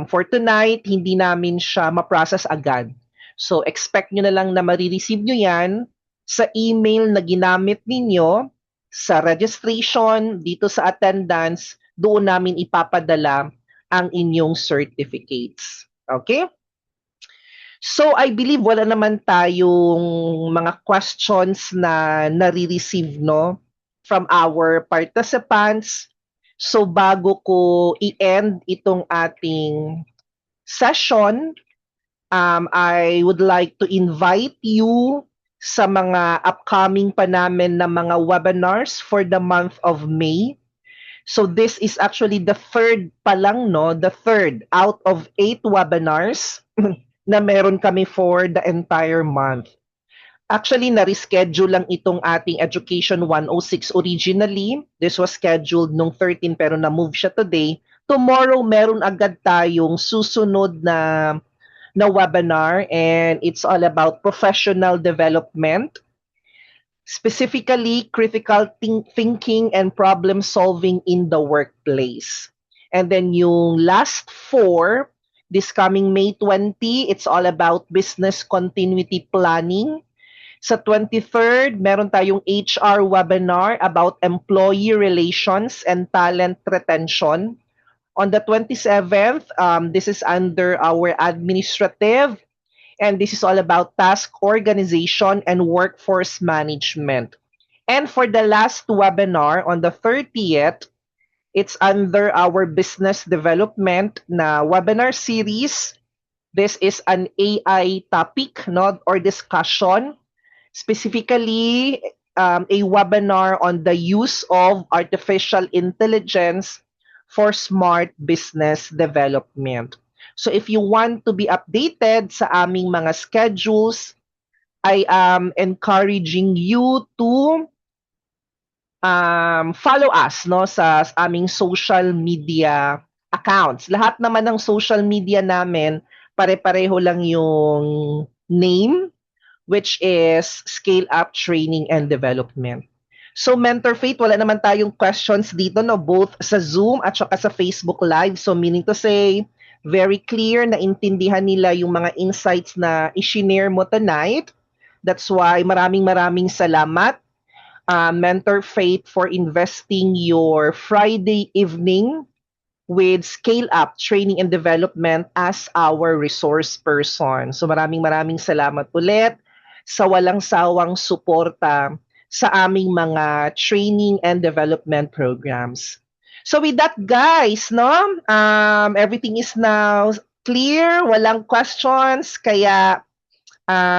for tonight, hindi namin siya ma-process agad. So expect nyo na lang na marireceive nyo yan sa email na ginamit ninyo sa registration, dito sa attendance, doon namin ipapadala ang inyong certificates. Okay? So I believe wala naman tayong mga questions na nare-receive no from our participants. So bago ko i-end itong ating session, I would like to invite you sa mga upcoming pa namin na mga webinars for the month of May. So this is actually the third pa lang, no? The third out of 8 webinars na meron kami for the entire month. Actually, na-reschedule lang itong ating Education 106 originally. This was scheduled nung 13 pero na-move siya today. Tomorrow, meron agad tayong susunod na webinar and it's all about professional development. Specifically, critical thinking and problem solving in the workplace. And then yung last 4, this coming May 20, it's all about business continuity planning. Sa 23rd, meron tayong HR webinar about employee relations and talent retention. On the 27th, this is under our administrative, and this is all about task organization and workforce management. And for the last webinar on the 30th, it's under our business development na webinar series. This is an AI topic, no, or discussion, specifically a webinar on the use of artificial intelligence for smart business development. So if you want to be updated sa aming mga schedules, I am encouraging you to follow us no sa aming social media accounts. Lahat naman ng social media namin, pare-pareho lang yung name, which is Scale Up Training and Development. So Mentor Faith, wala naman tayong questions dito, no, both sa Zoom at saka sa Facebook Live. So meaning to say, very clear na intindihan nila yung mga insights na i-share mo tonight. That's why maraming salamat, Mentor Faith, for investing your Friday evening with Scale Up Training and Development as our resource person. So maraming salamat ulit sa walang sawang suporta sa aming mga training and development programs. So with that, guys, no, everything is now clear, walang questions, kaya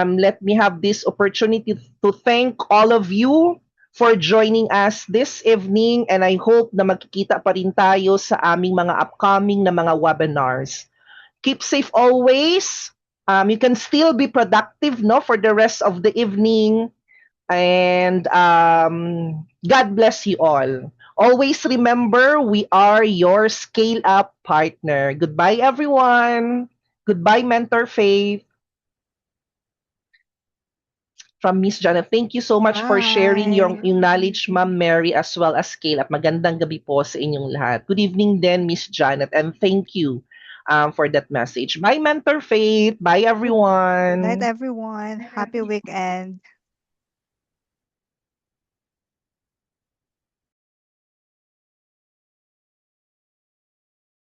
let me have this opportunity to thank all of you for joining us this evening, and I hope na magkikita pa rin tayo sa aming mga upcoming na mga webinars. Keep safe always. You can still be productive, no, for the rest of the evening. And God bless you all. Always remember, we are your scale up partner. Goodbye, everyone. Goodbye, Mentor Faith. From Miss Janet, thank you so much for sharing Bye. yung knowledge, Ma'am Mary, as well as Scale Up. Magandang gabi po sa inyong lahat. Good evening din, Miss Janet, and thank you for that message. Bye, Mentor Faith. Bye, Good night, everyone. everyone. Happy weekend.